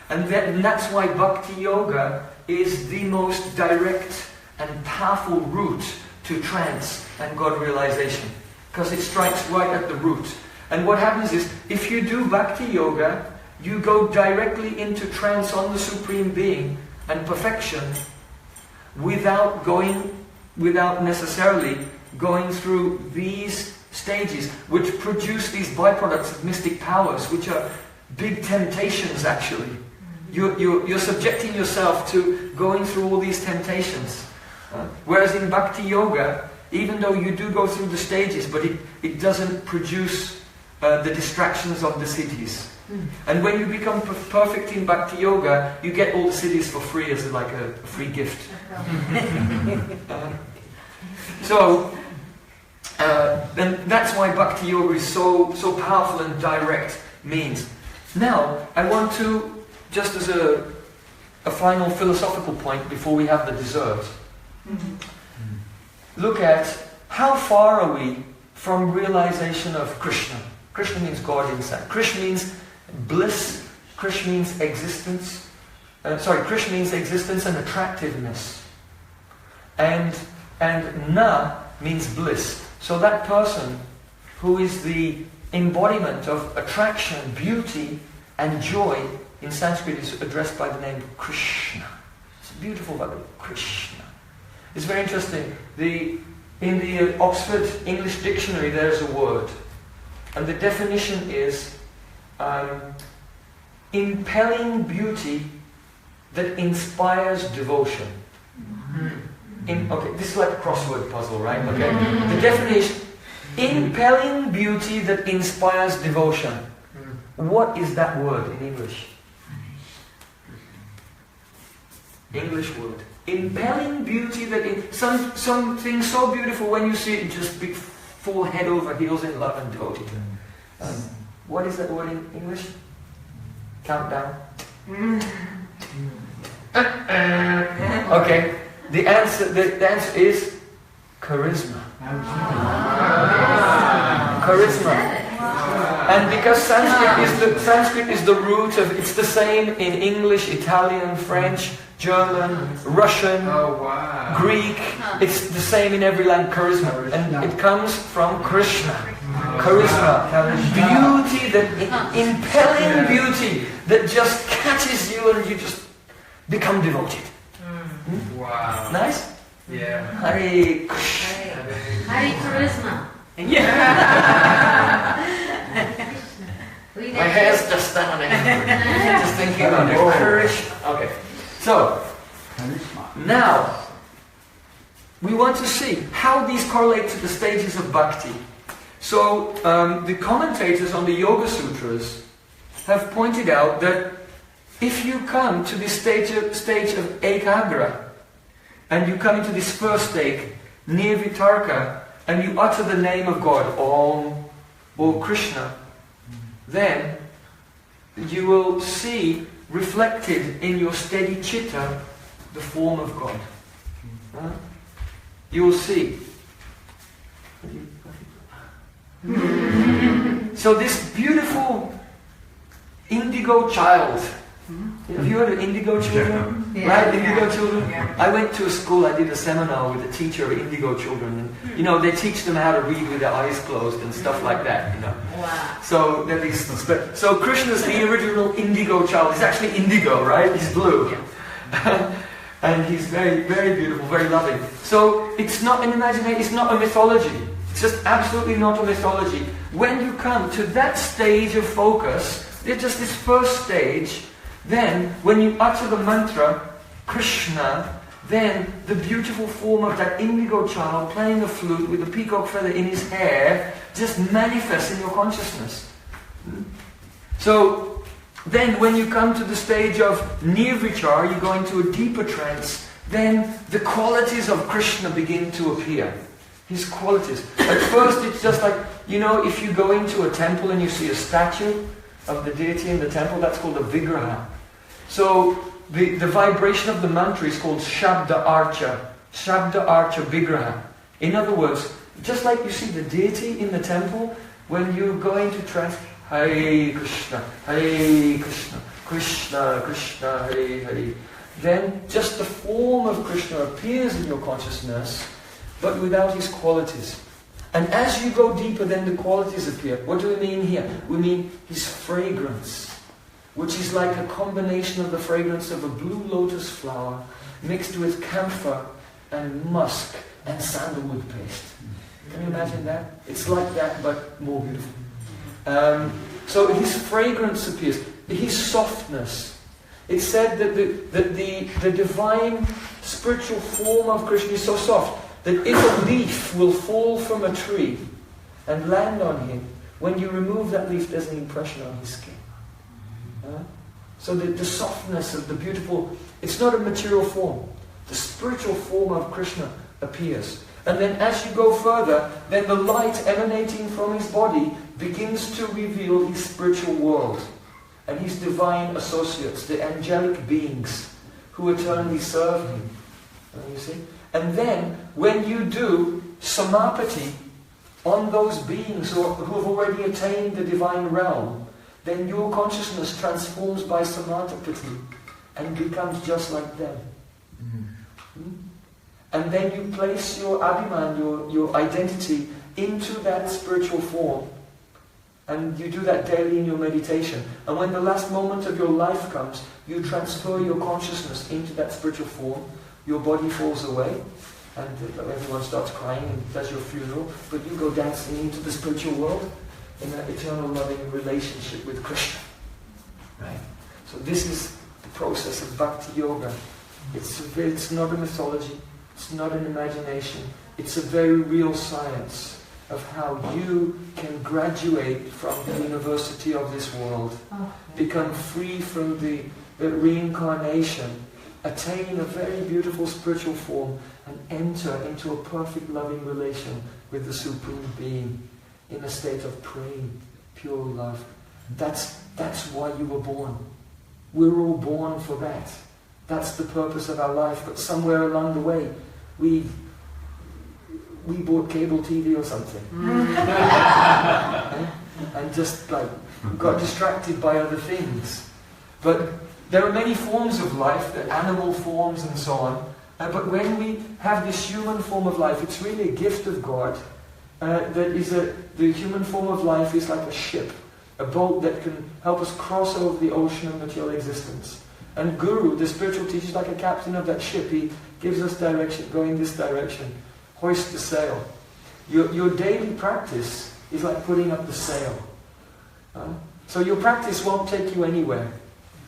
Speaker 1: And that's why Bhakti-Yoga is the most direct and powerful route to trance and God realization. Because it strikes right at the root. And what happens is, if you do Bhakti-Yoga, you go directly into trance on the Supreme Being and perfection without necessarily going through these stages, which produce these byproducts of mystic powers, which are big temptations actually. You're subjecting yourself to going through all these temptations. Whereas in Bhakti-Yoga, even though you do go through the stages, but it doesn't produce the distractions of the siddhis. And when you become perfect in Bhakti-Yoga, you get all the siddhis for free as like a free gift. Then that's why Bhakti-Yoga is so powerful and direct means. Now, I want to, just as a final philosophical point before we have the dessert, look at how far are we from realization of Krishna. Krishna means God inside. Krishna means bliss. Krishna means existence. Krishna means existence and attractiveness. And na means bliss. So that person who is the embodiment of attraction, beauty and joy, in Sanskrit is addressed by the name Krishna. It's a beautiful word, Krishna. It's very interesting. In the Oxford English Dictionary there's a word, and the definition is impelling beauty that inspires devotion. Okay, this is like a crossword puzzle, right? Okay. The definition: impelling beauty that inspires devotion. What is that word in English? English word. Impelling beauty that something so beautiful, when you see it, you just fall head over heels in love and devotee. What is that word in English? Countdown. Okay. The answer is charisma. Charisma. And because Sanskrit is the root of, it's the same in English, Italian, French, German, Russian, Greek. It's the same in every language, charisma. And it comes from Krishna. Charisma. Beauty, that impelling beauty that just catches you and you just become devoted.
Speaker 3: Wow.
Speaker 1: Nice?
Speaker 3: Yeah.
Speaker 1: Hare
Speaker 2: charisma.
Speaker 1: Yeah. My hair's just standing. Just thinking on it. Courage. Okay. So, now, we want to see how these correlate to the stages of bhakti. So, the commentators on the Yoga Sutras have pointed out that if you come to this stage of ekagra, and you come into this first stage, nirvitarka, and you utter the name of God, Om, or Krishna, then you will see reflected in your steady chitta the form of God. You will see. So this beautiful indigo child. Have you heard of indigo children?
Speaker 2: Yeah.
Speaker 1: Right? Indigo children?
Speaker 2: Yeah.
Speaker 1: I went to a school, I did a seminar with a teacher of indigo children. And, they teach them how to read with their eyes closed and stuff like that,
Speaker 2: Wow.
Speaker 1: So, so Krishna's the original indigo child. He's actually indigo, right? He's blue. Yeah. And he's very, very beautiful, very loving. So, it's not an imagination, it's not a mythology. It's just absolutely not a mythology. When you come to that stage of focus, it's just this first stage. Then, when you utter the mantra, Krishna, then the beautiful form of that indigo child playing the flute with the peacock feather in his hair just manifests in your consciousness. So, then when you come to the stage of nirvichar, you go into a deeper trance, then the qualities of Krishna begin to appear. His qualities. At first it's just like, if you go into a temple and you see a statue of the deity in the temple, that's called a vigraha. So the vibration of the mantra is called Shabda Archa. Shabda Archa Vigraha. In other words, just like you see the deity in the temple, when you go into trance, Hare Krishna, Krishna Krishna, Hare Hare. Then just the form of Krishna appears in your consciousness, but without his qualities. And as you go deeper, then the qualities appear. What do we mean here? We mean his fragrance, which is like a combination of the fragrance of a blue lotus flower mixed with camphor and musk and sandalwood paste. Can you imagine that? It's like that, but more beautiful. So his fragrance appears, his softness. It's said that the divine spiritual form of Krishna is so soft that if a leaf will fall from a tree and land on him, when you remove that leaf, there's an impression on his skin. So the softness of the beautiful, it's not a material form. The spiritual form of Krishna appears. And then as you go further, then the light emanating from his body begins to reveal his spiritual world and his divine associates, the angelic beings who eternally serve him. You see? And then when you do samapati on those beings who have already attained the divine realm, then your consciousness transforms by samatapati and becomes just like them. And then you place your abhiman, your identity, into that spiritual form. And you do that daily in your meditation. And when the last moment of your life comes, you transfer your consciousness into that spiritual form. Your body falls away, and everyone starts crying and does your funeral, but you go dancing into the spiritual world in that eternal loving relationship with Krishna. Right? So this is the process of Bhakti-Yoga. It's not a mythology, it's not an imagination, it's a very real science of how you can graduate from the university of this world, become free from the reincarnation, attain a very beautiful spiritual form, and enter into a perfect loving relation with the Supreme Being in a state of prem, pure love. That's why you were born. We're all born for that. That's the purpose of our life. But somewhere along the way, we bought cable TV or something. And just like got distracted by other things. But there are many forms of life, the animal forms and so on. But when we have this human form of life, it's really a gift of God. The human form of life is like a ship, a boat that can help us cross over the ocean of material existence. And Guru, the spiritual teacher, is like a captain of that ship. He gives us direction, go in this direction, hoist the sail. Your daily practice is like putting up the sail. So your practice won't take you anywhere.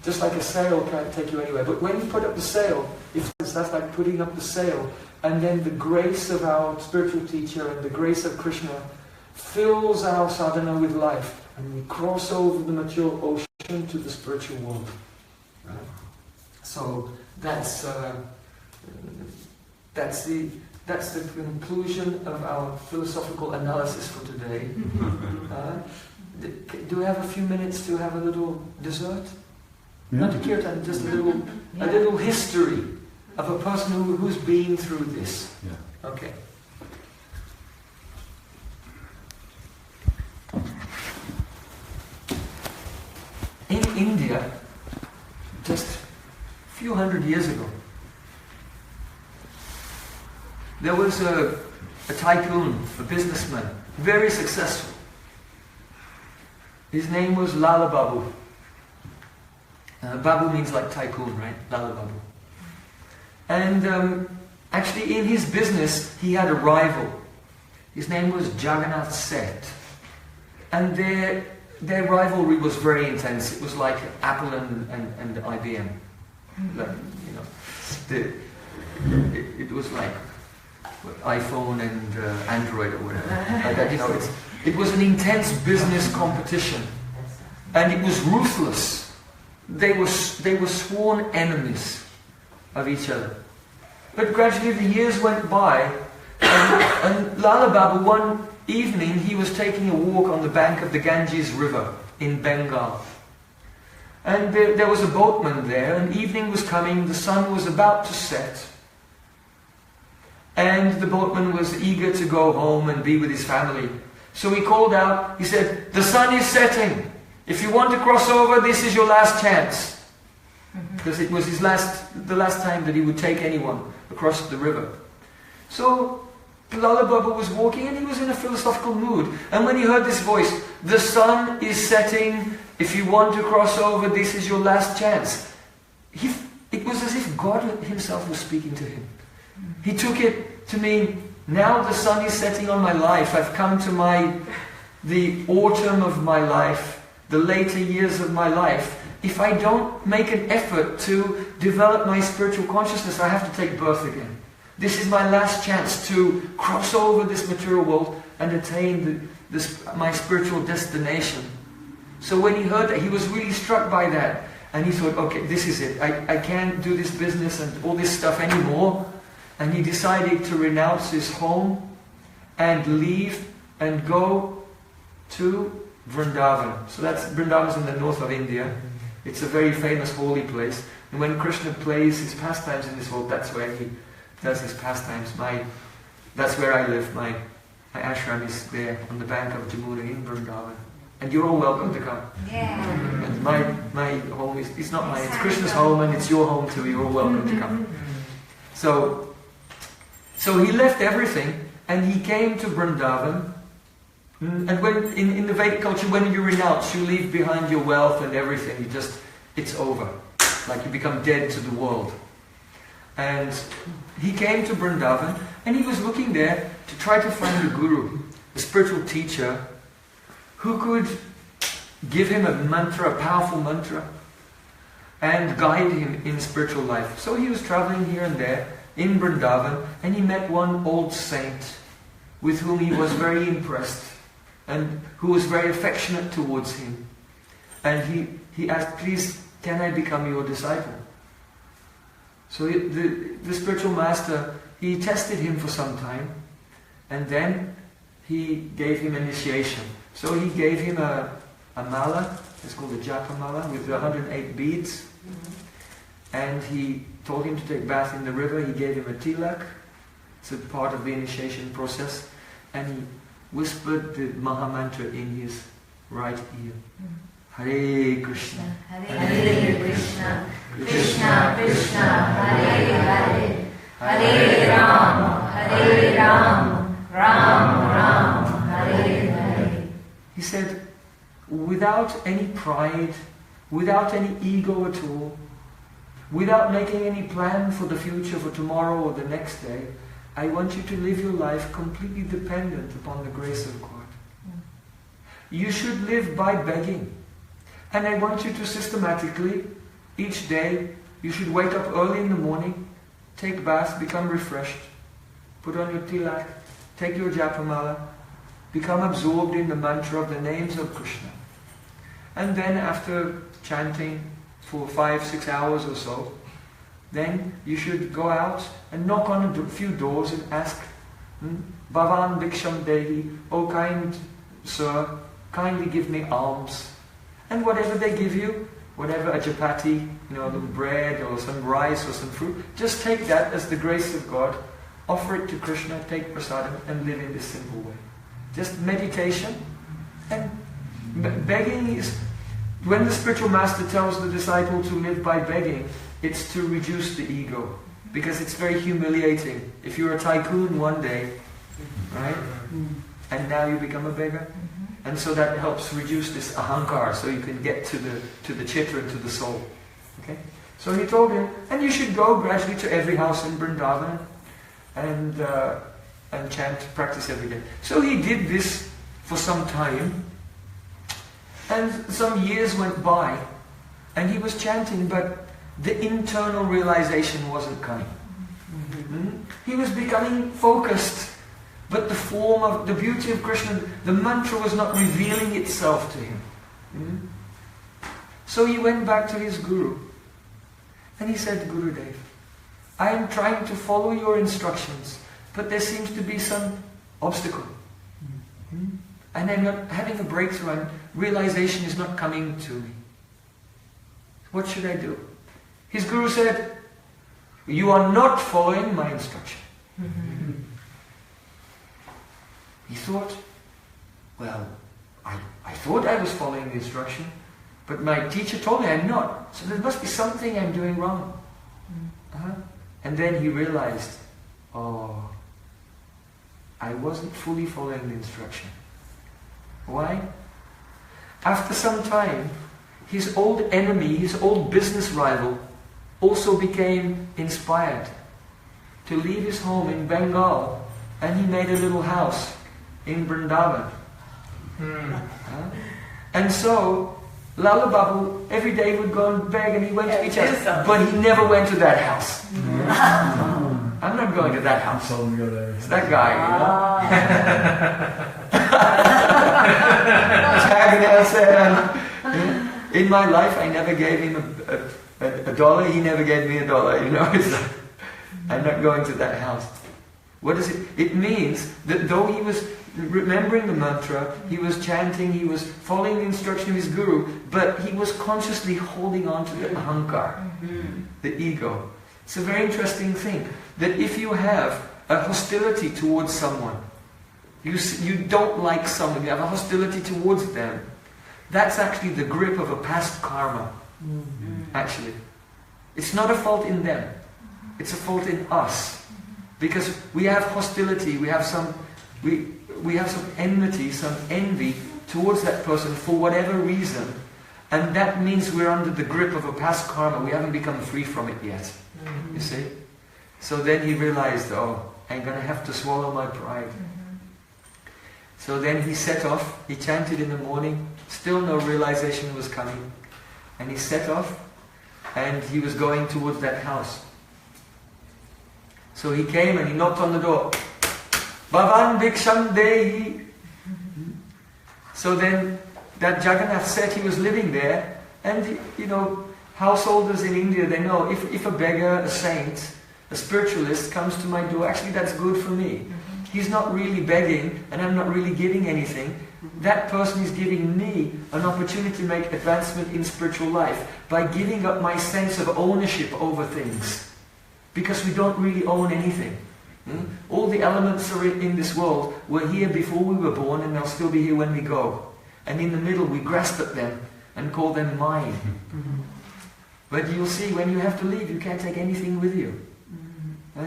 Speaker 1: Just like a sail can't take you anywhere. But when you put up the sail, that's like putting up the sail. And then the grace of our spiritual teacher and the grace of Krishna fills our sadhana with life. And we cross over the material ocean to the spiritual world. Right? So that's the conclusion of our philosophical analysis for today. Do we have a few minutes to have a little dessert?
Speaker 4: Yeah.
Speaker 1: Not a kirtan, just a little history of a person who's been through this.
Speaker 4: Yeah.
Speaker 1: Okay. In India, just a few hundred years ago, there was a tycoon, a businessman, very successful. His name was Lala Babu. Babu means like tycoon, right? Lala Babu. And actually in his business he had a rival. His name was Jagannath Seth. And their rivalry was very intense. It was like Apple and IBM. Like, it was like iPhone and Android or whatever. Like that, it was an intense business competition. And it was ruthless. They were sworn enemies of each other. But gradually the years went by, and Lala Babu, one evening, he was taking a walk on the bank of the Ganges River in Bengal. And there was a boatman there, and evening was coming, the sun was about to set. And the boatman was eager to go home and be with his family. So he called out, he said, "The sun is setting. If you want to cross over, this is your last chance." Because it was the last time that he would take anyone across the river. So Lala Babu was walking and he was in a philosophical mood. And when he heard this voice, "The sun is setting, if you want to cross over, this is your last chance," it was as if God himself was speaking to him. He took it to mean, now the sun is setting on my life. I've come to the autumn of my life, the later years of my life. If I don't make an effort to develop my spiritual consciousness, I have to take birth again. This is my last chance to cross over this material world and attain my spiritual destination. So when he heard that, he was really struck by that. And he thought, okay, this is it. I can't do this business and all this stuff anymore. And he decided to renounce his home and leave and go to Vrindavan. So Vrindavan's in the north of India. It's a very famous holy place. And when Krishna plays his pastimes in this world, that's where he does his pastimes. That's where I live. My ashram is there on the bank of Jamuna in Vrindavan. And you're all welcome to come.
Speaker 2: Yeah.
Speaker 1: And my home it's not mine, it's Krishna's home and it's your home too. You're all welcome to come. So he left everything and he came to Vrindavan. And when in the Vedic culture, when you renounce, you leave behind your wealth and everything. It's over. Like you become dead to the world. And he came to Vrindavan and he was looking there to try to find a guru, a spiritual teacher, who could give him a mantra, a powerful mantra, and guide him in spiritual life. So he was traveling here and there in Vrindavan, and he met one old saint with whom he was very impressed and who was very affectionate towards him. And he asked, please, can I become your disciple? So the spiritual master, he tested him for some time, and then he gave him initiation. So he gave him a mala, it's called a japa mala, with 108 beads. And he told him to take bath in the river. He gave him a tilak. It's a part of the initiation process. And he whispered the Maha Mantra in his right ear. Hare Krishna.
Speaker 2: Hare Krishna. Krishna Krishna. Hare Hare. Hare Ram. Hare Ram. Ram Ram. Hare Hare.
Speaker 1: He said, without any pride, without any ego at all, without making any plan for the future, for tomorrow or the next day, I want you to live your life completely dependent upon the grace of God. You should live by begging. And I want you to systematically, each day, you should wake up early in the morning, take bath, become refreshed, put on your tilak, take your japamala, become absorbed in the mantra of the names of Krishna. And then after chanting for 5-6 hours or so, then you should go out and knock on a few doors and ask, Bhavan Bhiksham Dehi, oh kind sir, kindly give me alms. And whatever they give you, whatever, a chapati, the bread or some rice or some fruit, just take that as the grace of God, offer it to Krishna, take prasadam, and live in this simple way. Just meditation. And begging is, when the spiritual master tells the disciple to live by begging, it's to reduce the ego. Because it's very humiliating. If you're a tycoon one day, right? And now you become a beggar. And so that helps reduce this ahankar, so you can get to the chitta and to the soul. Okay? So he told him, and you should go gradually to every house in Vrindavan and chant, practice every day. So he did this for some time, and some years went by, and he was chanting, but the internal realization wasn't coming. He was becoming focused, but the form of the beauty of Krishna, the mantra was not revealing itself to him. So he went back to his guru, and he said, Gurudev, I am trying to follow your instructions, but there seems to be some obstacle. And I'm not having a breakthrough, and realization is not coming to me. What should I do? His guru said, you are not following my instruction. He thought, well, I thought I was following the instruction, but my teacher told me I'm not. So there must be something I'm doing wrong. And then he realized, oh, I wasn't fully following the instruction. Why? After some time, his old enemy, his old business rival, also became inspired to leave his home in Bengal, and he made a little house in Vrindavan. And so Lala Babu every day would go and beg, and he went to each house, but he never went to that house. I'm not going to that house. It's that guy, in my life I never gave him a dollar, he never gave me a dollar, It's like, I'm not going to that house. What is it? It means that though he was remembering the mantra, he was chanting, he was following the instruction of his guru, but he was consciously holding on to the ahankar, the ego. It's a very interesting thing, that if you have a hostility towards someone, you don't like someone, you have a hostility towards them, that's actually the grip of a past karma, actually. It's not a fault in them, it's a fault in us. Because we have hostility, we have some enmity, some envy towards that person for whatever reason, and that means we're under the grip of a past karma. We haven't become free from it yet. You see? So then he realized, oh, I'm going to have to swallow my pride. So then he set off, he chanted in the morning, still no realization was coming, and he set off, and he was going towards that house. So he came and he knocked on the door. Bhavan Bhiksham Dehi. So then that Jagannath said he was living there, and you know, householders in India, they know if a beggar, a saint, a spiritualist comes to my door, actually that's good for me. He's not really begging and I'm not really giving anything. That person is giving me an opportunity to make advancement in spiritual life by giving up my sense of ownership over things. Because we don't really own anything. All the elements are in this world were here before we were born, and they'll still be here when we go. And in the middle we grasp at them and call them mine. But you'll see, when you have to leave, you can't take anything with you.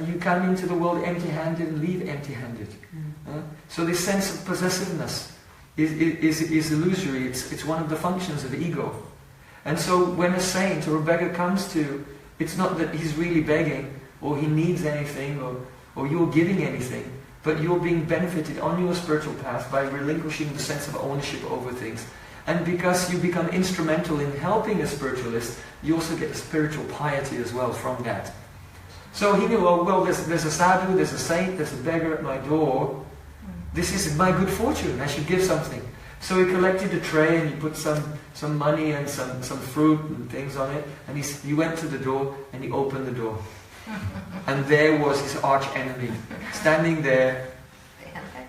Speaker 1: You come into the world empty-handed and leave empty-handed. So this sense of possessiveness is illusory. It's one of the functions of ego. And so when a saint or a beggar comes to, it's not that he's really begging or he needs anything or you're giving anything, but you're being benefited on your spiritual path by relinquishing the sense of ownership over things. And because you become instrumental in helping a spiritualist, you also get a spiritual piety as well from that. So he knew, oh, well, there's a sadhu, there's a saint, there's a beggar at my door. This is my good fortune, I should give something. So he collected a tray and he put some money and some fruit and things on it, and he went to the door and he opened the door. And there was his arch enemy, standing there,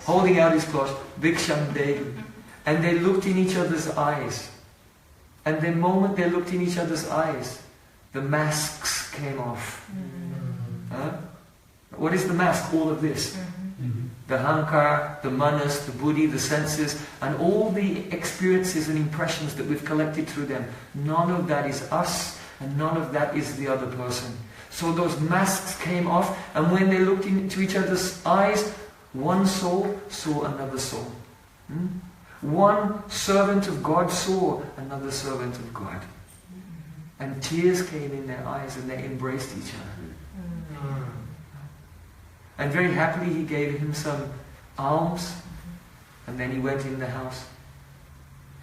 Speaker 1: holding out his cloth, Bhiksham Dehi. And they looked in each other's eyes. And the moment they looked in each other's eyes, the masks came off. What is the mask? All of this. The hankar, the manas, the buddhi, the senses, and all the experiences and impressions that we've collected through them. None of that is us, and none of that is the other person. So those masks came off, and when they looked into each other's eyes, one soul saw another soul. One servant of God saw another servant of God. And tears came in their eyes and they embraced each other. And very happily he gave him some alms, and then he went in the house.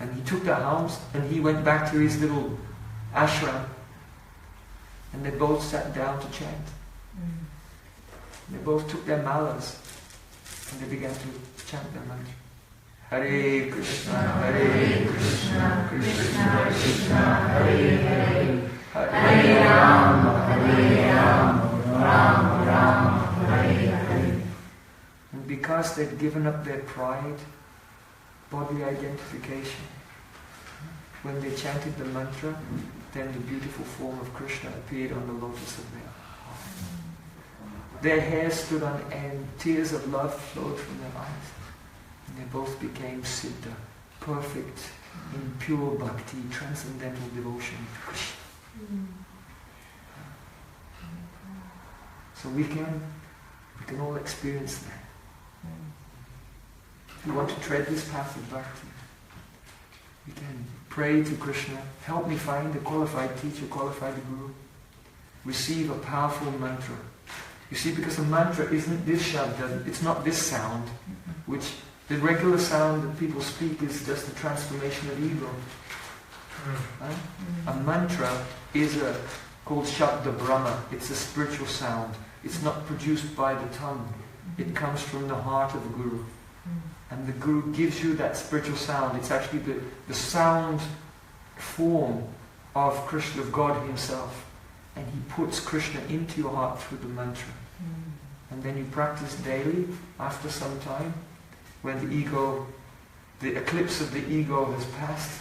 Speaker 1: And he took the alms and he went back to his little ashram. And they both sat down to chant. They both took their malas and they began to chant their mantra. Hare Krishna, Hare Krishna, Krishna Krishna, Hare Hare, Hare Rama, Hare Rama, Rama Rama, Hare Hare. And because they'd given up their pride, body identification, when they chanted the mantra, then the beautiful form of Krishna appeared on the lotus of their heart. Their hair stood on end, tears of love flowed from their eyes. And they both became siddha, perfect in pure bhakti, transcendental devotion to Krishna. So we can all experience that. If we want to tread this path of bhakti, we can pray to Krishna, help me find a qualified teacher, qualified guru, receive a powerful mantra. You see, because a mantra isn't this shabda, it's not this sound, which the regular sound that people speak is just a transformation of ego. Right? A mantra is called Shabda Brahma. It's a spiritual sound. It's not produced by the tongue. It comes from the heart of the Guru. And the Guru gives you that spiritual sound. It's actually the sound form of Krishna, of God Himself. And He puts Krishna into your heart through the mantra. And then you practice daily after some time. When the eclipse of the ego has passed,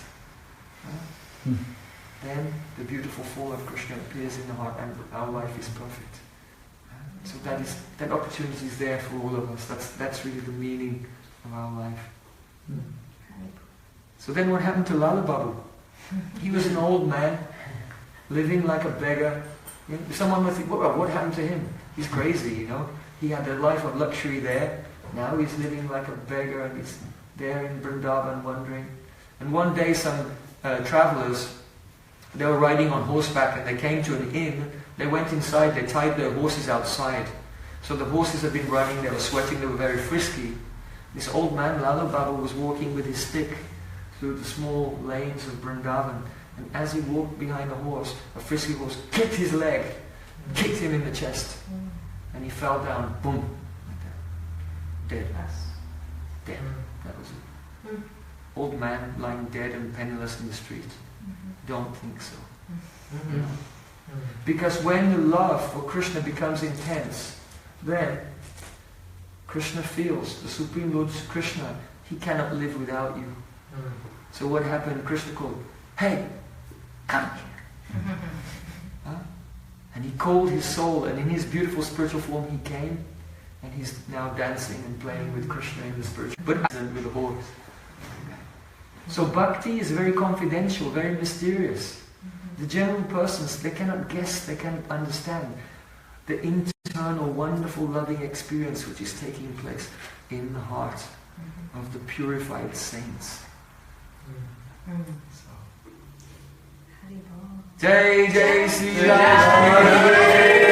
Speaker 1: then the beautiful form of Krishna appears in the heart and our life is perfect. So that opportunity is there for all of us. That's really the meaning of our life. So then what happened to Lala Babu? He was an old man, living like a beggar. Someone would think, what happened to him? He's crazy, you know. He had a life of luxury there. Now he's living like a beggar and he's there in Vrindavan wandering. And one day some travelers, they were riding on horseback and they came to an inn. They went inside, they tied their horses outside. So the horses had been running, they were sweating, they were very frisky. This old man, Lala Babu, was walking with his stick through the small lanes of Vrindavan. And as he walked behind the horse, a frisky horse kicked his leg, kicked him in the chest, and he fell down, boom, like that. Dead. Dead. That was it. Old man lying dead and penniless in the street. Don't think so. You know? Because when the love for Krishna becomes intense, then Krishna feels, the Supreme Lord Krishna, he cannot live without you. So what happened? Krishna called, hey, come here. Huh? And he called his soul, and in his beautiful spiritual form he came, and he's now dancing and playing with Krishna in the spiritual, but with a horse. So bhakti is very confidential, very mysterious. The general persons, they cannot guess, they cannot understand the internal, wonderful, loving experience which is taking place in the heart of the purified saints. Jai Jai Sri Ram.